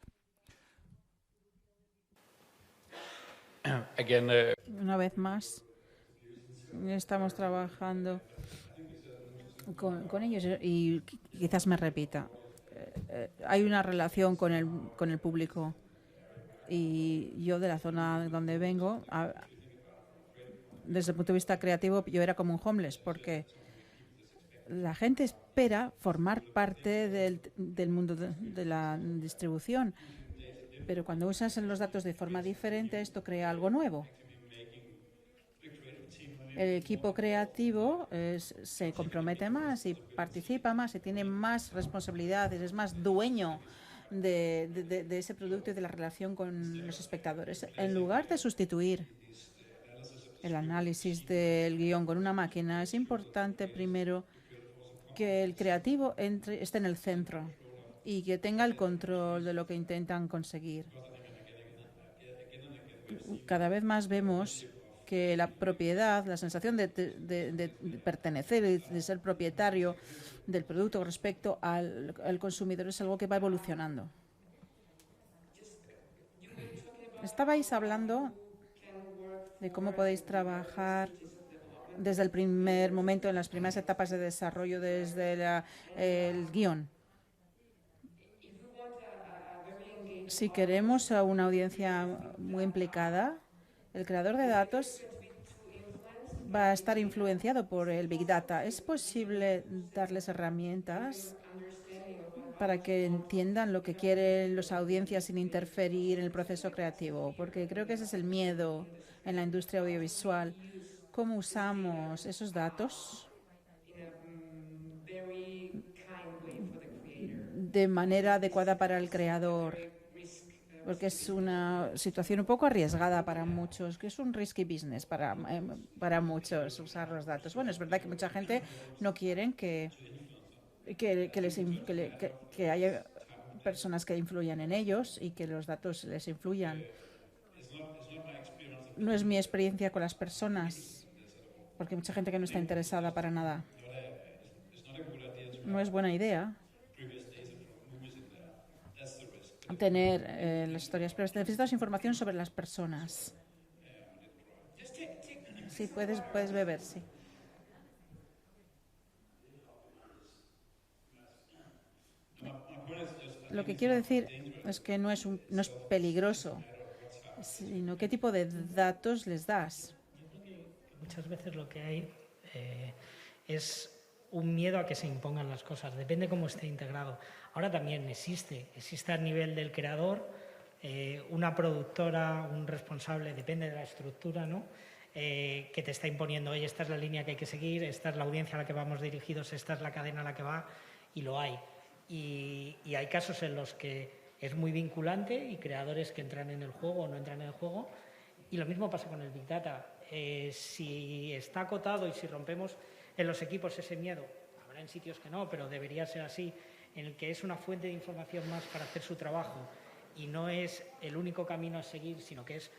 Again, Una vez más, estamos trabajando con ellos y quizás me repita. Hay una relación con el público y yo de la zona donde vengo, desde el punto de vista creativo, yo era como un homeless porque la gente espera formar parte del mundo de la distribución, pero cuando usas los datos de forma diferente, esto crea algo nuevo. El equipo creativo se compromete más y participa más y tiene más responsabilidades, es más dueño de ese producto y de la relación con los espectadores. En lugar de sustituir el análisis del guión con una máquina, es importante primero que el creativo esté en el centro y que tenga el control de lo que intentan conseguir. Cada vez más vemos que la propiedad, la sensación de pertenecer y de ser propietario del producto respecto al consumidor es algo que va evolucionando. Estabais hablando de cómo podéis trabajar desde el primer momento, en las primeras etapas de desarrollo, desde el guión. Si queremos a una audiencia muy implicada, el creador de datos va a estar influenciado por el Big Data. ¿Es posible darles herramientas para que entiendan lo que quieren las audiencias sin interferir en el proceso creativo? Porque creo que ese es el miedo en la industria audiovisual. ¿Cómo usamos esos datos de manera adecuada para el creador? Porque es una situación un poco arriesgada para muchos, que es un risky business para muchos usar los datos. Bueno, es verdad que mucha gente no quiere que haya personas que influyan en ellos y que los datos les influyan. No es mi experiencia con las personas, porque hay mucha gente que no está interesada para nada. No es buena idea tener las historias, pero necesitas información sobre las personas. Sí, puedes beber, sí. Lo que quiero decir es que no es peligroso, sino qué tipo de datos les das. Muchas veces lo que hay es un miedo a que se impongan las cosas, depende cómo esté integrado. Ahora también existe a nivel del creador, una productora, un responsable, depende de la estructura, ¿no? Que te está imponiendo, oye, esta es la línea que hay que seguir, esta es la audiencia a la que vamos dirigidos, esta es la cadena a la que va, y lo hay. Y hay casos en los que es muy vinculante y creadores que entran en el juego o no entran en el juego, y lo mismo pasa con el Big Data. Si está acotado y si rompemos en los equipos ese miedo, habrá en sitios que no, pero debería ser así, en el que es una fuente de información más para hacer su trabajo y no es el único camino a seguir, sino que es,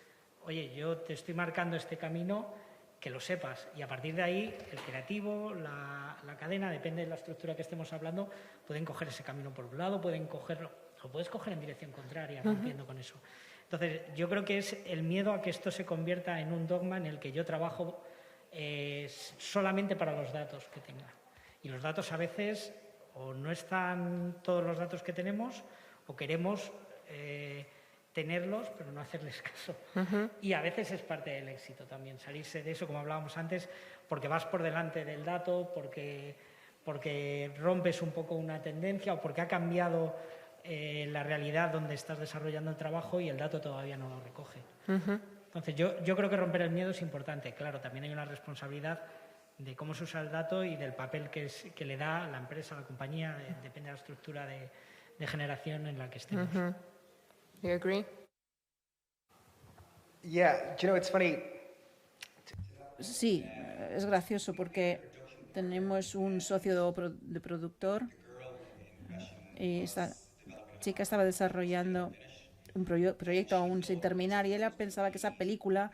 oye, yo te estoy marcando este camino, que lo sepas, y a partir de ahí el creativo, la cadena, depende de la estructura que estemos hablando, pueden coger ese camino por un lado, pueden cogerlo, lo puedes coger en dirección contraria, rompiendo con eso. Entonces, yo creo que es el miedo a que esto se convierta en un dogma en el que yo trabajo solamente para los datos que tenga. Y los datos a veces o no están todos los datos que tenemos o queremos tenerlos pero no hacerles caso. Y a veces es parte del éxito también, salirse de eso, como hablábamos antes, porque vas por delante del dato, porque rompes un poco una tendencia o porque ha cambiado la realidad donde estás desarrollando el trabajo y el dato todavía no lo recoge. Entonces, yo creo que romper el miedo es importante. Claro, también hay una responsabilidad de cómo se usa el dato y del papel que le da la empresa, la compañía, depende de la estructura de generación en la que estemos. You agree? Yeah, do you know, it's funny. Sí, es gracioso porque tenemos un socio de productor y esta chica estaba desarrollando un proyecto aún sin terminar y ella pensaba que esa película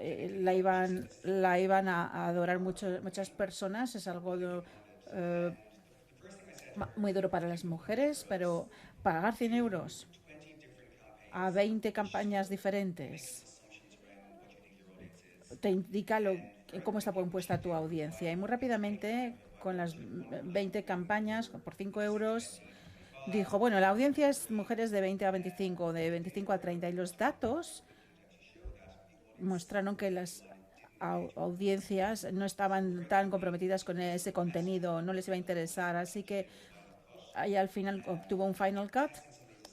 la iban a adorar muchas personas. Es algo muy duro para las mujeres, pero pagar 100 euros a 20 campañas diferentes te indica cómo está compuesta tu audiencia. Y muy rápidamente, con las 20 campañas, por 5 euros, dijo, bueno, la audiencia es mujeres de 20 a 25, de 25 a 30. Y los datos mostraron que las audiencias no estaban tan comprometidas con ese contenido, no les iba a interesar. Así que ahí al final obtuvo un Final Cut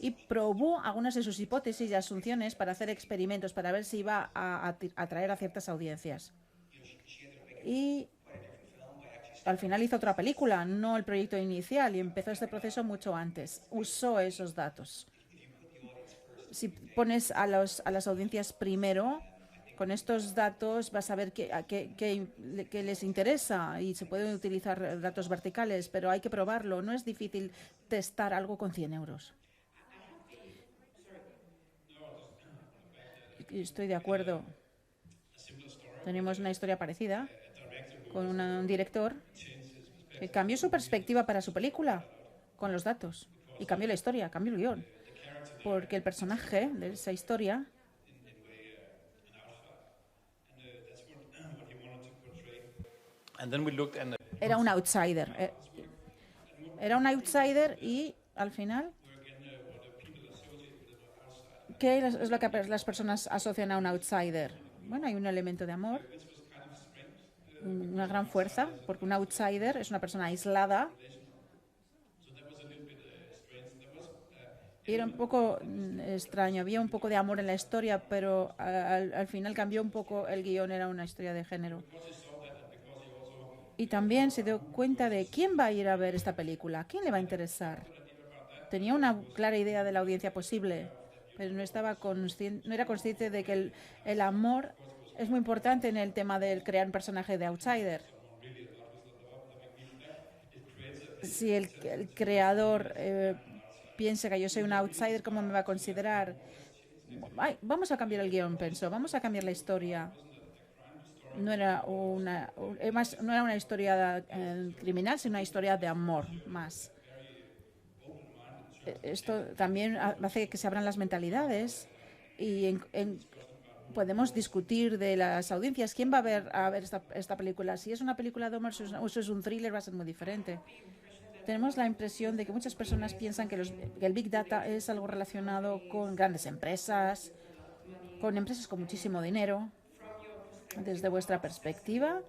y probó algunas de sus hipótesis y asunciones para hacer experimentos, para ver si iba a atraer a ciertas audiencias. Y al final hizo otra película, no el proyecto inicial, y empezó este proceso mucho antes. Usó esos datos. Si pones a las audiencias primero, con estos datos vas a ver qué les interesa y se pueden utilizar datos verticales, pero hay que probarlo. No es difícil testar algo con 100 euros. Estoy de acuerdo. Tenemos una historia parecida con un director que cambió su perspectiva para su película con los datos y cambió la historia, cambió el guión, porque el personaje de esa historia era un outsider. Era un outsider y al final, ¿qué es lo que las personas asocian a un outsider? Bueno, hay un elemento de amor, una gran fuerza, porque un outsider es una persona aislada. Y era un poco extraño, había un poco de amor en la historia, pero al final cambió un poco el guión, era una historia de género. Y también se dio cuenta de quién va a ir a ver esta película, quién le va a interesar. Tenía una clara idea de la audiencia posible, pero no era consciente de que el amor es muy importante en el tema del crear un personaje de outsider. Si el creador piensa que yo soy un outsider, ¿cómo me va a considerar? Vamos a cambiar el guión, pensó, vamos a cambiar la historia. No era una historia criminal, sino una historia de amor más. Esto también hace que se abran las mentalidades y podemos discutir de las audiencias. ¿Quién va a ver esta película? Si es una película de amor o es un thriller, va a ser muy diferente. Tenemos la impresión de que muchas personas piensan que el Big Data es algo relacionado con grandes empresas, con empresas con muchísimo dinero. Desde vuestra perspectiva,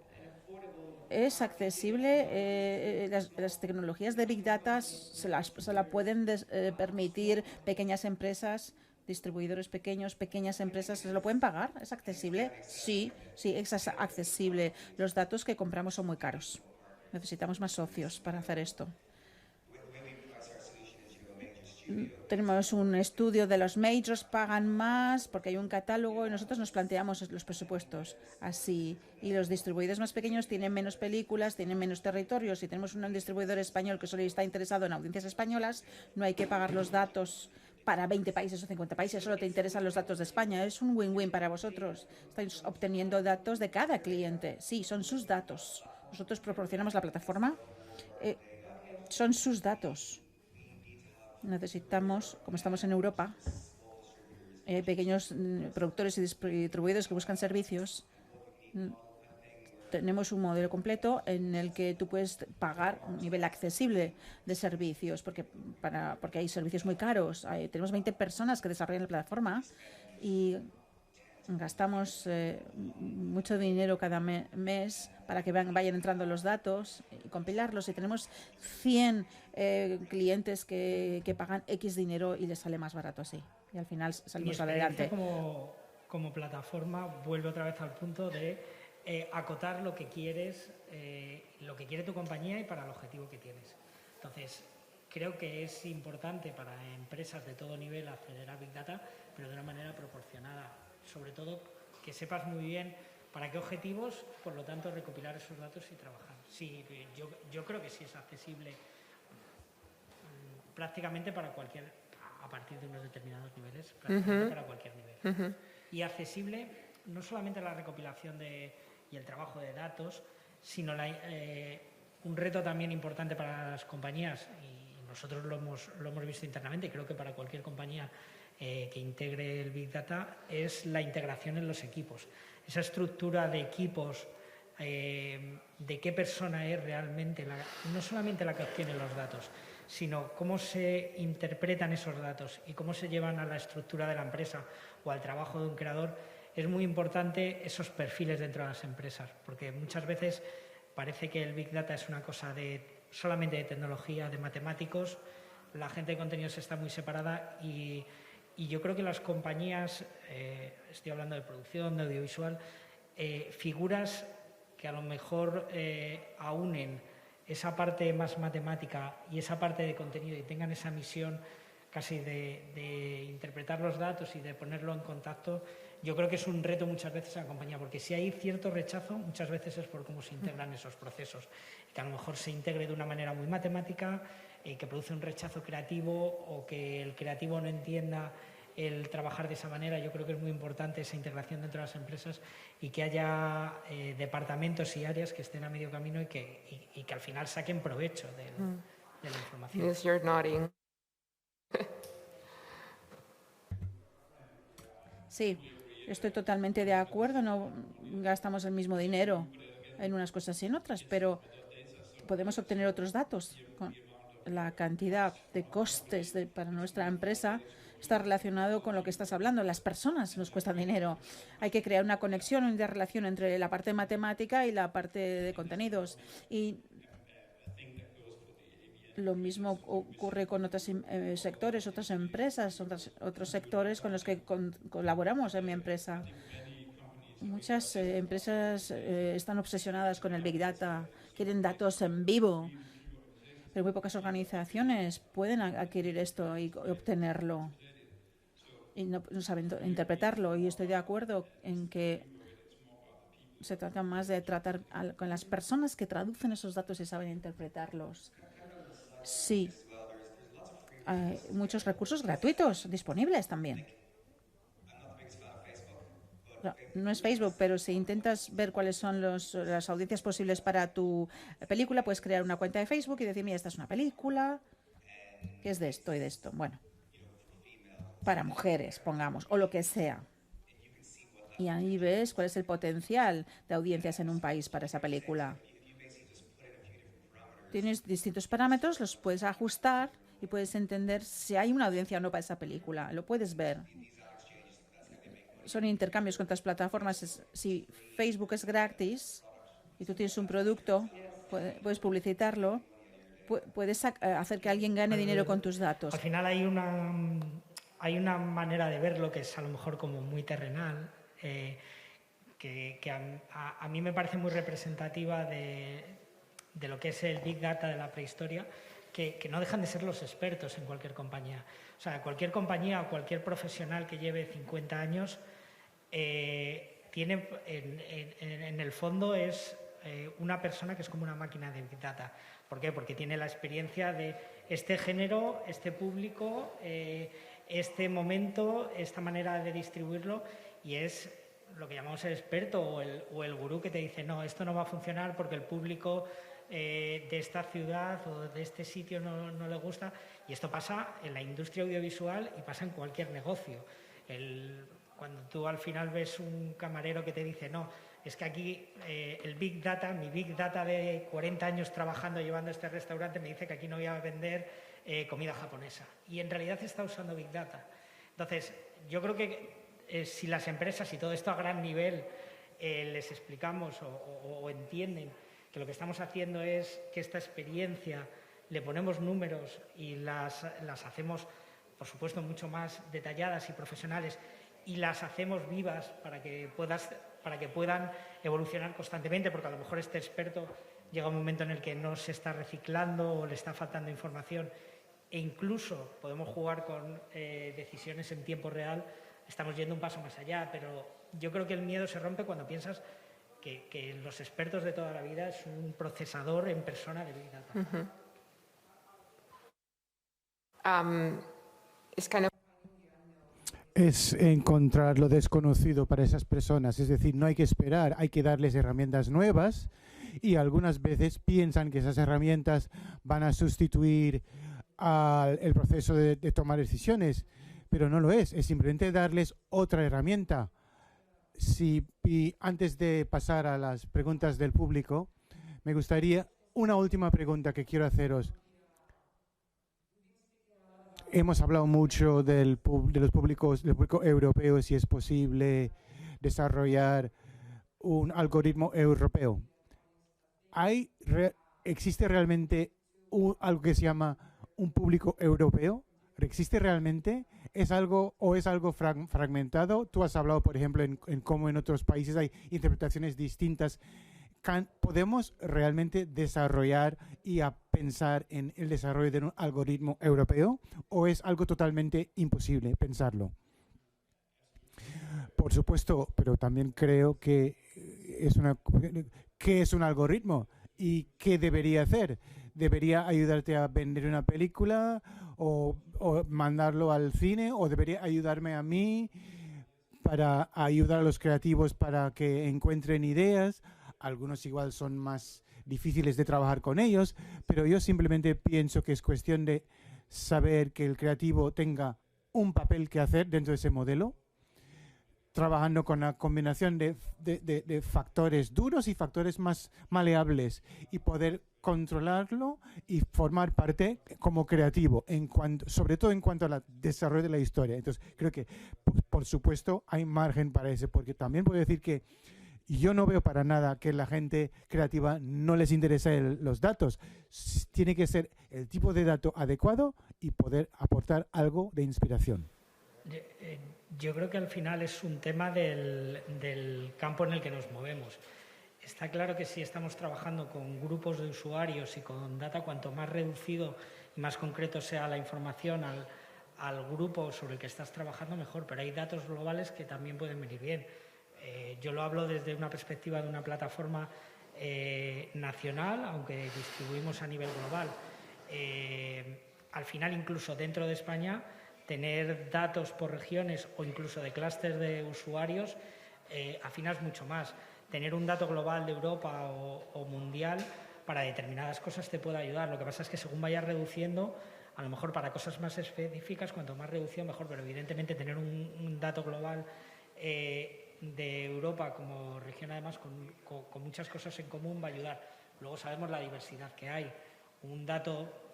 es accesible. Las tecnologías de Big Data se la pueden permitir pequeñas empresas, distribuidores pequeños, pequeñas empresas. ¿Se lo pueden pagar? ¿Es accesible? Sí, es accesible. Los datos que compramos son muy caros. Necesitamos más socios para hacer esto. Tenemos un estudio de los majors, pagan más porque hay un catálogo y nosotros nos planteamos los presupuestos así. Y los distribuidores más pequeños tienen menos películas, tienen menos territorios. Si tenemos un distribuidor español que solo está interesado en audiencias españolas, no hay que pagar los datos para 20 países o 50 países. Solo te interesan los datos de España. Es un win-win para vosotros. Estáis obteniendo datos de cada cliente. Sí, son sus datos. Nosotros proporcionamos la plataforma. Son sus datos. Necesitamos, como estamos en Europa, hay pequeños productores y distribuidores que buscan servicios. Tenemos un modelo completo en el que tú puedes pagar un nivel accesible de servicios, porque hay servicios muy caros. Tenemos 20 personas que desarrollan la plataforma y gastamos mucho dinero cada mes para que vayan entrando los datos y compilarlos. Y tenemos 100 clientes que pagan X dinero y les sale más barato así. Y al final salimos adelante. Como plataforma, vuelve otra vez al punto de acotar lo que quieres, lo que quiere tu compañía y para el objetivo que tienes. Entonces, creo que es importante para empresas de todo nivel acceder a Big Data, pero de una manera proporcionada. Sobre todo, que sepas muy bien para qué objetivos, por lo tanto, recopilar esos datos y trabajar. Sí, yo creo que sí es accesible prácticamente para cualquier, a partir de unos determinados niveles, prácticamente para cualquier nivel. Y accesible no solamente la recopilación y el trabajo de datos, sino un reto también importante para las compañías, y nosotros lo hemos visto internamente, creo que para cualquier compañía que integre el Big Data, es la integración en los equipos. Esa estructura de equipos, de qué persona es realmente, no solamente la que obtiene los datos, sino cómo se interpretan esos datos y cómo se llevan a la estructura de la empresa o al trabajo de un creador. Es muy importante esos perfiles dentro de las empresas, porque muchas veces parece que el Big Data es una cosa solamente de tecnología, de matemáticos. La gente de contenidos está muy separada y yo creo que las compañías, estoy hablando de producción, de audiovisual, figuras que a lo mejor aúnen esa parte más matemática y esa parte de contenido y tengan esa misión casi de interpretar los datos y de ponerlo en contacto, yo creo que es un reto muchas veces a la compañía, porque si hay cierto rechazo, muchas veces es por cómo se integran esos procesos. Que a lo mejor se integre de una manera muy matemática, que produce un rechazo creativo o que el creativo no entienda el trabajar de esa manera. Yo creo que es muy importante esa integración dentro de las empresas y que haya departamentos y áreas que estén a medio camino y que al final saquen provecho de la información. Yes, you're nodding. Sí, estoy totalmente de acuerdo. No gastamos el mismo dinero en unas cosas y en otras, pero podemos obtener otros datos. La cantidad de costes para nuestra empresa está relacionado con lo que estás hablando. Las personas nos cuestan dinero. Hay que crear una conexión, una relación entre la parte matemática y la parte de contenidos. Y lo mismo ocurre con otros sectores, otras empresas, otros sectores con los que colaboramos en mi empresa. Muchas empresas están obsesionadas con el Big Data, quieren datos en vivo, pero muy pocas organizaciones pueden adquirir esto y obtenerlo. Y no saben interpretarlo. Y estoy de acuerdo en que se trata más de tratar con las personas que traducen esos datos y saben interpretarlos. Sí, hay muchos recursos gratuitos disponibles también. No es Facebook, pero si intentas ver cuáles son las audiencias posibles para tu película, puedes crear una cuenta de Facebook y decir, mira, esta es una película que es de esto y de esto. Bueno, para mujeres, pongamos, o lo que sea. Y ahí ves cuál es el potencial de audiencias en un país para esa película. Tienes distintos parámetros, los puedes ajustar y puedes entender si hay una audiencia o no para esa película. Lo puedes ver. Son intercambios con otras plataformas. Si Facebook es gratis, y tú tienes un producto, puedes publicitarlo, puedes hacer que alguien gane dinero con tus datos. Al final hay una manera de verlo que es a lo mejor como muy terrenal, que a mí me parece muy representativa de lo que es el Big Data de la prehistoria, que no dejan de ser los expertos en cualquier compañía. O sea, cualquier compañía o cualquier profesional que lleve 50 años tiene, en el fondo, es una persona que es como una máquina de Big Data. ¿Por qué? Porque tiene la experiencia de este género, este público, este momento, esta manera de distribuirlo, y es lo que llamamos el experto o el gurú que te dice, no, esto no va a funcionar porque el público de esta ciudad o de este sitio no le gusta. Y esto pasa en la industria audiovisual y pasa en cualquier negocio. Cuando tú al final ves un camarero que te dice, no, es que aquí el Big Data, mi Big Data de 40 años trabajando, llevando este restaurante, me dice que aquí no voy a vender comida japonesa. Y en realidad está usando Big Data. Entonces, yo creo que si las empresas y todo esto a gran nivel les explicamos o entienden que lo que estamos haciendo es que esta experiencia le ponemos números y las hacemos, por supuesto, mucho más detalladas y profesionales, y las hacemos vivas para que puedan evolucionar constantemente, porque a lo mejor este experto llega un momento en el que no se está reciclando o le está faltando información, e incluso podemos jugar con decisiones en tiempo real. Estamos yendo un paso más allá, pero yo creo que el miedo se rompe cuando piensas que los expertos de toda la vida es un procesador en persona de Big Data. Es encontrar lo desconocido para esas personas, es decir, no hay que esperar, hay que darles herramientas nuevas, y algunas veces piensan que esas herramientas van a sustituir el proceso de tomar decisiones, pero no lo es simplemente darles otra herramienta. Y antes de pasar a las preguntas del público, me gustaría una última pregunta que quiero haceros. Hemos hablado mucho del público europeo, si es posible desarrollar un algoritmo europeo. ¿Existe realmente algo que se llama un público europeo? ¿Existe realmente? ¿Es algo fragmentado? Tú has hablado, por ejemplo, en cómo en otros países hay interpretaciones distintas. ¿Podemos realmente desarrollar y pensar en el desarrollo de un algoritmo europeo, o es algo totalmente imposible pensarlo? Por supuesto, pero también creo que ¿qué es un algoritmo y qué debería hacer? ¿Debería ayudarte a vender una película o mandarlo al cine, o debería ayudarme a mí para ayudar a los creativos para que encuentren ideas? Algunos igual son más difíciles de trabajar con ellos, pero yo simplemente pienso que es cuestión de saber que el creativo tenga un papel que hacer dentro de ese modelo, trabajando con la combinación de factores duros y factores más maleables, y poder controlarlo y formar parte como creativo, sobre todo en cuanto al desarrollo de la historia. Entonces, creo que, por supuesto, hay margen para eso, porque también puedo decir que yo no veo para nada que la gente creativa no les interese los datos. Tiene que ser el tipo de dato adecuado y poder aportar algo de inspiración. Yo creo que al final es un tema del campo en el que nos movemos. Está claro que si estamos trabajando con grupos de usuarios y con data, cuanto más reducido y más concreto sea la información al grupo sobre el que estás trabajando, mejor. Pero hay datos globales que también pueden venir bien. Yo lo hablo desde una perspectiva de una plataforma nacional, aunque distribuimos a nivel global. Al final, incluso dentro de España, tener datos por regiones o incluso de clústeres de usuarios afinas mucho más. Tener un dato global de Europa o mundial para determinadas cosas te puede ayudar. Lo que pasa es que según vayas reduciendo, a lo mejor para cosas más específicas, cuanto más reducción mejor, pero evidentemente tener un dato global de Europa como región, además con muchas cosas en común, va a ayudar. Luego sabemos la diversidad que hay. Un dato,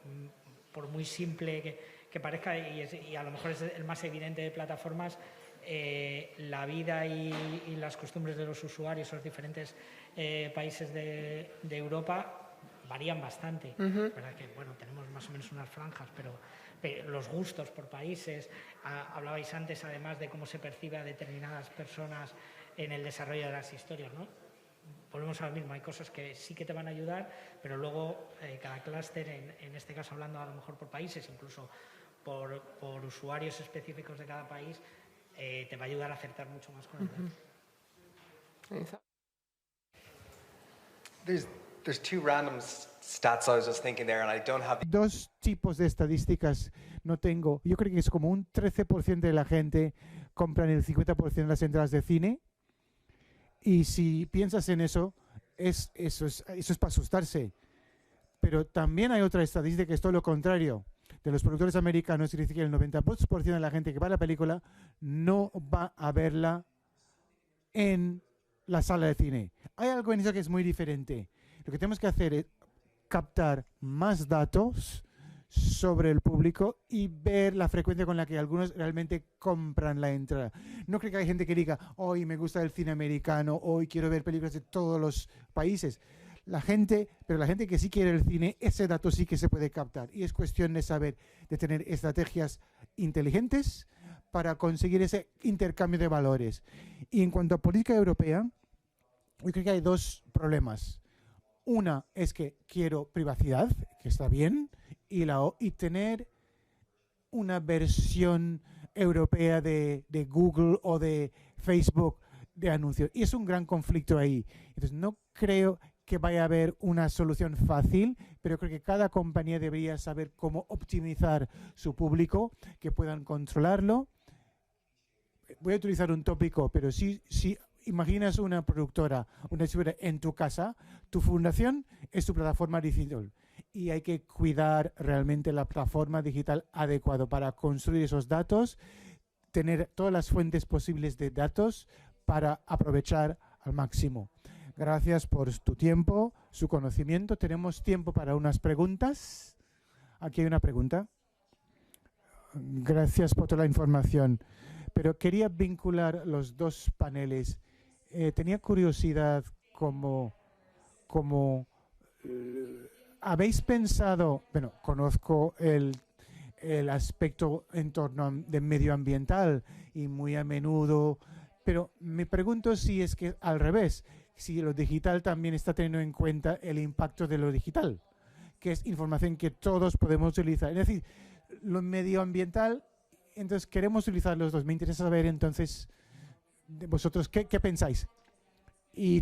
por muy simple que parezca, y a lo mejor es el más evidente de plataformas, la vida y las costumbres de los usuarios en los diferentes países de Europa varían bastante. ¿Verdad? Que, bueno, tenemos más o menos unas franjas, pero los gustos por países. Hablabais antes, además, de cómo se percibe a determinadas personas en el desarrollo de las historias, ¿no? Volvemos a lo mismo, hay cosas que sí que te van a ayudar, pero luego cada clúster, en este caso hablando a lo mejor por países, incluso por usuarios específicos de cada país, te va a ayudar a acertar mucho más con el dato. There's two random stats I was just thinking there, and I don't have. Dos tipos de estadísticas no tengo. Yo creo que es como un 13% de la gente compran el 50% de las entradas de cine. Y si piensas en eso, eso es para asustarse. Pero también hay otra estadística que es todo lo contrario. De los productores americanos, es decir, que el 92% de la gente que va a la película no va a verla en la sala de cine. Hay algo en eso que es muy diferente. Lo que tenemos que hacer es captar más datos sobre el público y ver la frecuencia con la que algunos realmente compran la entrada. No creo que hay gente que diga, hoy me gusta el cine americano, hoy quiero ver películas de todos los países. Pero la gente que sí quiere el cine, ese dato sí que se puede captar. Y es cuestión de saber, de tener estrategias inteligentes para conseguir ese intercambio de valores. Y en cuanto a política europea, yo creo que hay dos problemas. Una es que quiero privacidad, que está bien, y tener una versión europea de Google o de Facebook de anuncios. Y es un gran conflicto ahí. Entonces, no creo que vaya a haber una solución fácil, pero creo que cada compañía debería saber cómo optimizar su público, que puedan controlarlo. Voy a utilizar un tópico, pero si imaginas una productora, una distribuidora en tu casa, tu fundación es tu plataforma digital y hay que cuidar realmente la plataforma digital adecuada para construir esos datos, tener todas las fuentes posibles de datos para aprovechar al máximo. Gracias por tu tiempo, su conocimiento. Tenemos tiempo para unas preguntas. Aquí hay una pregunta. Gracias por toda la información. Pero quería vincular los dos paneles. Tenía curiosidad como habéis pensado, bueno, conozco el aspecto en torno de medioambiental y muy a menudo, pero me pregunto si es que al revés, si lo digital también está teniendo en cuenta el impacto de lo digital, que es información que todos podemos utilizar. Es decir, lo medioambiental, entonces queremos utilizar los dos. Me interesa saber entonces vosotros qué pensáis y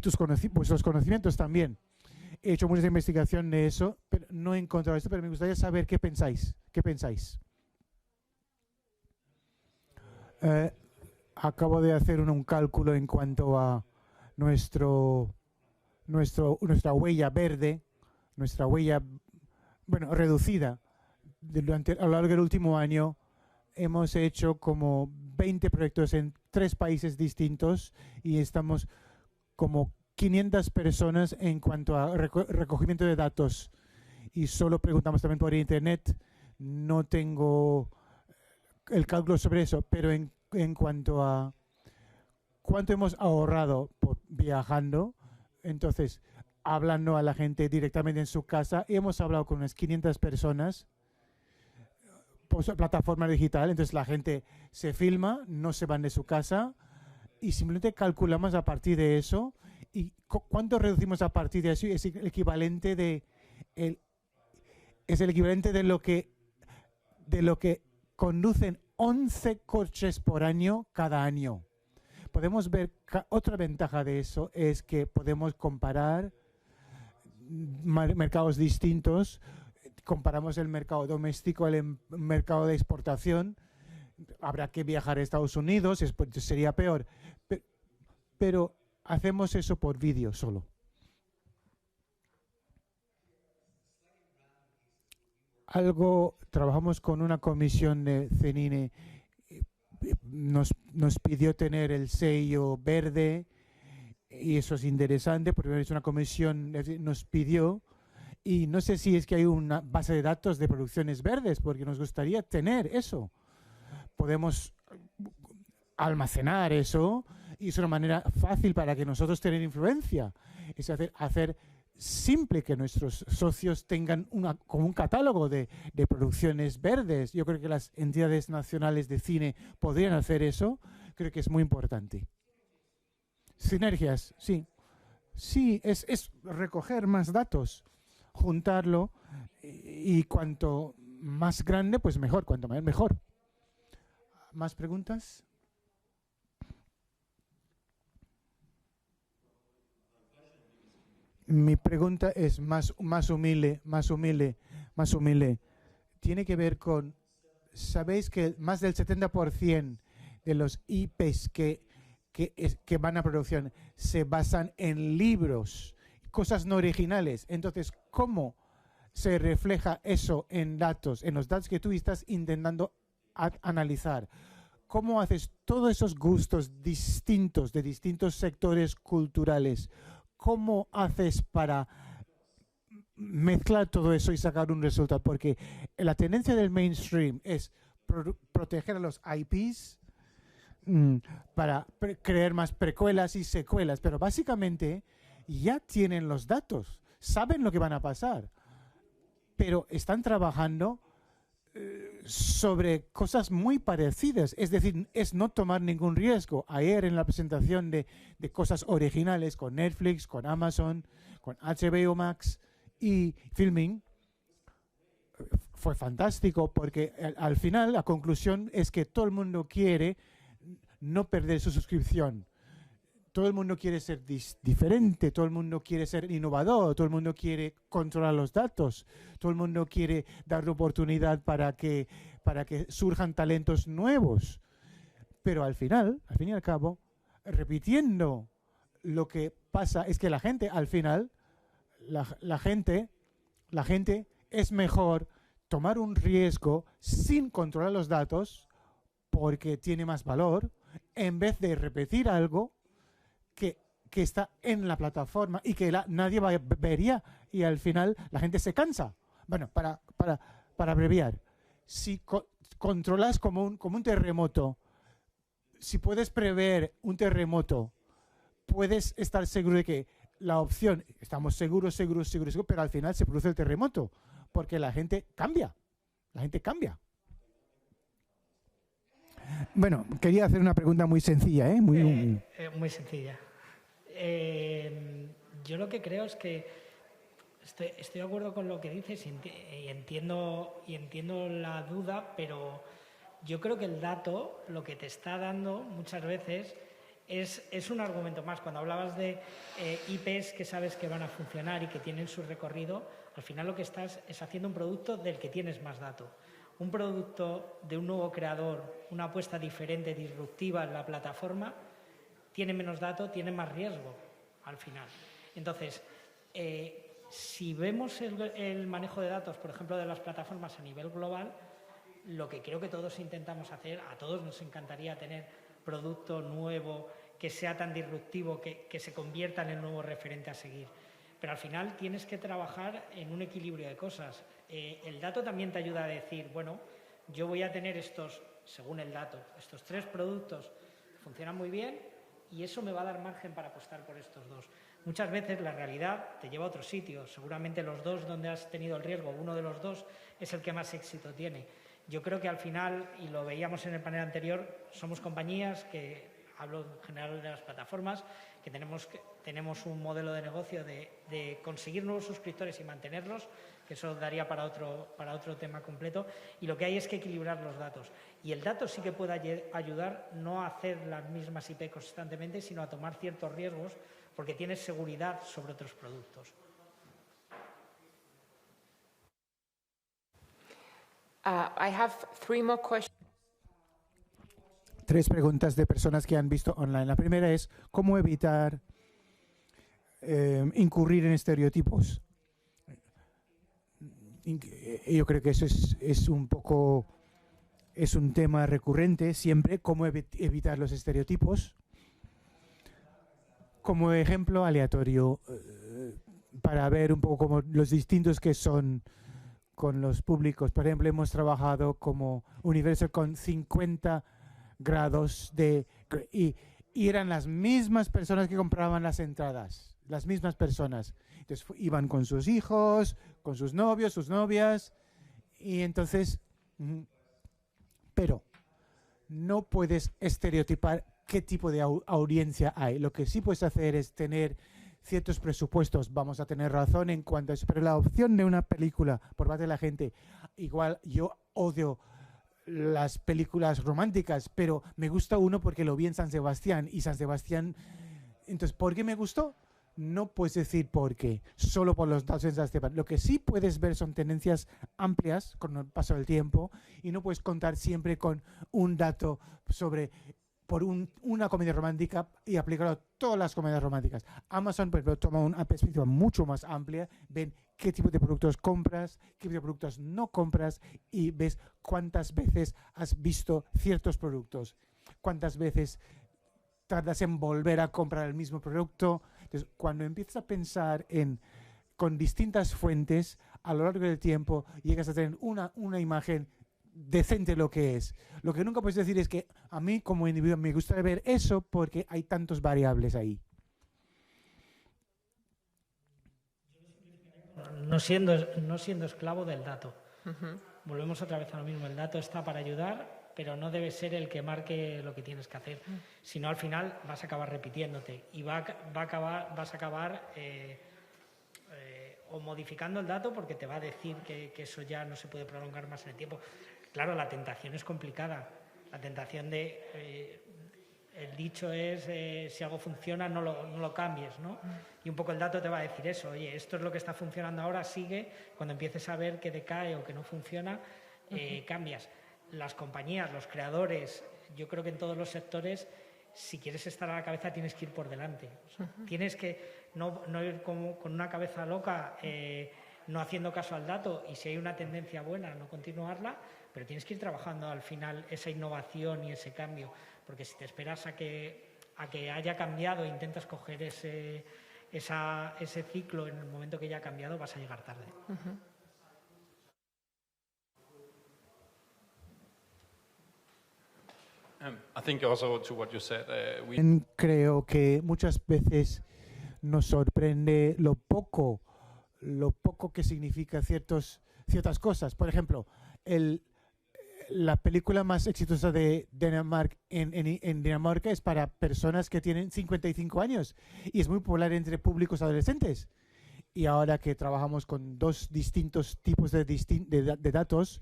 vuestros conocimientos también. He hecho mucha investigación de eso, pero no he encontrado esto, pero me gustaría saber qué pensáis. ¿Qué pensáis? Acabo de hacer un cálculo en cuanto a nuestra huella verde, nuestra huella, bueno, reducida. A lo largo del último año hemos hecho como 20 proyectos en 3 países distintos y estamos como 500 personas en cuanto a recogimiento de datos. Y solo preguntamos también por internet. No tengo el cálculo sobre eso, pero en cuanto a cuánto hemos ahorrado viajando, entonces, hablando a la gente directamente en su casa, hemos hablado con unas 500 personas por su plataforma digital, entonces la gente se filma, no se van de su casa y simplemente calculamos a partir de eso y cuánto reducimos a partir de eso y es el equivalente de lo que conducen 11 coches por año cada año. Podemos ver otra ventaja de eso es que podemos comparar mercados distintos. Comparamos el mercado doméstico, el mercado de exportación. Habrá que viajar a Estados Unidos, sería peor. Pero hacemos eso por vídeo solo. Trabajamos con una comisión de CENINE. Nos pidió tener el sello verde y eso es interesante porque es una comisión, nos pidió y no sé si es que hay una base de datos de producciones verdes porque nos gustaría tener eso. Podemos almacenar eso y es una manera fácil para que nosotros tener influencia. Es hacer simple que nuestros socios tengan como un catálogo de producciones verdes. Yo creo que las entidades nacionales de cine podrían hacer eso. Creo que es muy importante. Sinergias, sí. Sí, es recoger más datos, juntarlo y cuanto más grande, pues mejor, cuanto más mejor. ¿Más preguntas? Mi pregunta es más humilde. Tiene que ver con, ¿sabéis que más del 70% de los IPs que van a producción se basan en libros, cosas no originales? Entonces, ¿cómo se refleja eso en datos, en los datos que tú estás intentando analizar? ¿Cómo haces todos esos gustos distintos de distintos sectores culturales? ¿Cómo haces para mezclar todo eso y sacar un resultado? Porque la tendencia del mainstream es proteger a los IPs para crear más precuelas y secuelas, pero básicamente ya tienen los datos, saben lo que van a pasar, pero están trabajando sobre cosas muy parecidas, es decir, es no tomar ningún riesgo. Ayer en la presentación de cosas originales con Netflix, con Amazon, con HBO Max y Filming, fue fantástico porque al final la conclusión es que todo el mundo quiere no perder su suscripción. Todo el mundo quiere ser diferente, todo el mundo quiere ser innovador, todo el mundo quiere controlar los datos, todo el mundo quiere dar oportunidad para que surjan talentos nuevos. Pero al fin y al cabo, repitiendo lo que pasa es que la gente, al final, la gente es mejor tomar un riesgo sin controlar los datos porque tiene más valor, en vez de repetir algo que está en la plataforma y que nadie vería y al final la gente se cansa. Bueno, para abreviar, si controlas como un terremoto, si puedes prever un terremoto, puedes estar seguro de que la opción, estamos seguros, pero al final se produce el terremoto, porque la gente cambia. Bueno, quería hacer una pregunta muy sencilla, muy sencilla. Yo lo que creo es que estoy de acuerdo con lo que dices y entiendo la duda, pero yo creo que el dato lo que te está dando muchas veces es un argumento más. Cuando hablabas de IPs que sabes que van a funcionar y que tienen su recorrido, al final lo que estás es haciendo un producto del que tienes más dato. Un producto de un nuevo creador, una apuesta diferente, disruptiva en la plataforma, tiene menos datos, tiene más riesgo al final. Entonces, si vemos el manejo de datos, por ejemplo, de las plataformas a nivel global, lo que creo que todos intentamos hacer, a todos nos encantaría tener producto nuevo, que sea tan disruptivo, que se convierta en el nuevo referente a seguir. Pero al final tienes que trabajar en un equilibrio de cosas. El dato también te ayuda a decir, bueno, yo voy a tener según el dato, estos 3 productos funcionan muy bien y eso me va a dar margen para apostar por estos 2. Muchas veces la realidad te lleva a otro sitio. Seguramente los 2 donde has tenido el riesgo, uno de los 2 es el que más éxito tiene. Yo creo que al final, y lo veíamos en el panel anterior, somos compañías que, hablo en general de las plataformas, que tenemos un modelo de negocio de conseguir nuevos suscriptores y mantenerlos, que eso daría para otro tema completo, y lo que hay es que equilibrar los datos. Y el dato sí que puede ayudar no a hacer las mismas IP constantemente, sino a tomar ciertos riesgos, porque tienes seguridad sobre otros productos. I have 3 more questions. 3 preguntas de personas que han visto online. La primera es, ¿cómo evitar incurrir en estereotipos? Yo creo que eso es un tema recurrente siempre, cómo evitar los estereotipos. Como ejemplo aleatorio, para ver un poco como los distintos que son con los públicos. Por ejemplo, hemos trabajado como Universal con 50 grados y eran las mismas personas que compraban las entradas, las mismas personas. Entonces iban con sus hijos, con sus novios, sus novias, y entonces, pero no puedes estereotipar qué tipo de audiencia hay. Lo que sí puedes hacer es tener ciertos presupuestos. Vamos a tener razón en cuanto a eso, pero la opción de una película por parte de la gente, igual yo odio las películas románticas, pero me gusta uno porque lo vi en San Sebastián, y San Sebastián, entonces, ¿por qué me gustó? No puedes decir por qué, solo por los datos en San Sebastián. Lo que sí puedes ver son tendencias amplias con el paso del tiempo, y no puedes contar siempre con un dato una comedia romántica y aplicarlo a todas las comedias románticas. Amazon, por ejemplo, toma una perspectiva mucho más amplia, ven qué tipo de productos compras, qué tipo de productos no compras, y ves cuántas veces has visto ciertos productos, cuántas veces tardas en volver a comprar el mismo producto. Entonces, cuando empiezas a pensar con distintas fuentes, a lo largo del tiempo llegas a tener una imagen decente lo que es. Lo que nunca puedes decir es que a mí como individuo me gusta ver eso porque hay tantos variables ahí. No siendo esclavo del dato. Volvemos otra vez a lo mismo. El dato está para ayudar, pero no debe ser el que marque lo que tienes que hacer. Si no, al final vas a acabar repitiéndote y vas a acabar o modificando el dato porque te va a decir que eso ya no se puede prolongar más en el tiempo. Claro, la tentación es complicada. La tentación el dicho es si algo funciona no lo cambies, ¿no? Y un poco el dato te va a decir eso. Oye, esto es lo que está funcionando ahora, sigue. Cuando empieces a ver que decae o que no funciona, cambias. Las compañías, los creadores, yo creo que en todos los sectores, si quieres estar a la cabeza tienes que ir por delante. O sea, tienes que no ir con una cabeza loca, no haciendo caso al dato, y si hay una tendencia buena, no continuarla, pero tienes que ir trabajando al final esa innovación y ese cambio, porque si te esperas a que haya cambiado e intentas coger ese ciclo en el momento que ya ha cambiado, vas a llegar tarde. I think also to what you said, creo que muchas veces nos sorprende lo poco que significa ciertas cosas. Por ejemplo, la película más exitosa de Dinamarca en Dinamarca es para personas que tienen 55 años y es muy popular entre públicos adolescentes. Y ahora que trabajamos con dos distintos tipos de datos,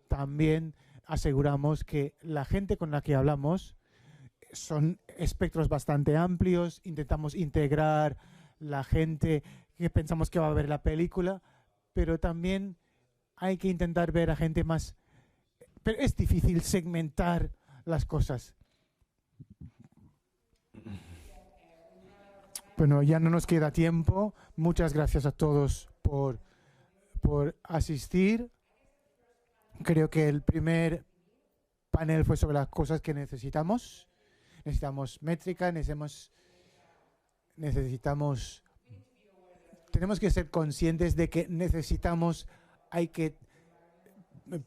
también aseguramos que la gente con la que hablamos son espectros bastante amplios. Intentamos integrar la gente que pensamos que va a ver la película, pero también hay que intentar ver a gente más. Pero es difícil segmentar las cosas. Bueno, ya no nos queda tiempo. Muchas gracias a todos por asistir. Creo que el primer panel fue sobre las cosas que necesitamos. Necesitamos métrica, tenemos que ser conscientes de que hay que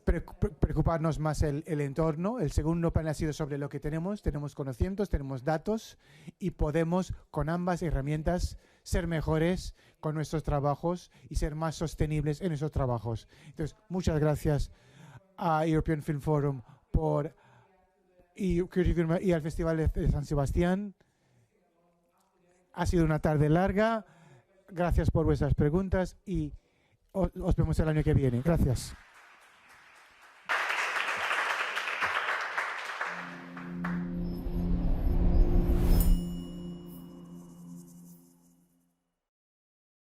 preocuparnos más el entorno. El segundo panel ha sido sobre lo que tenemos conocimientos, tenemos datos y podemos con ambas herramientas ser mejores con nuestros trabajos y ser más sostenibles en nuestros trabajos. Entonces, muchas gracias a European Film Forum y al Festival de San Sebastián. Ha sido una tarde larga. Gracias por vuestras preguntas y os vemos el año que viene. Gracias.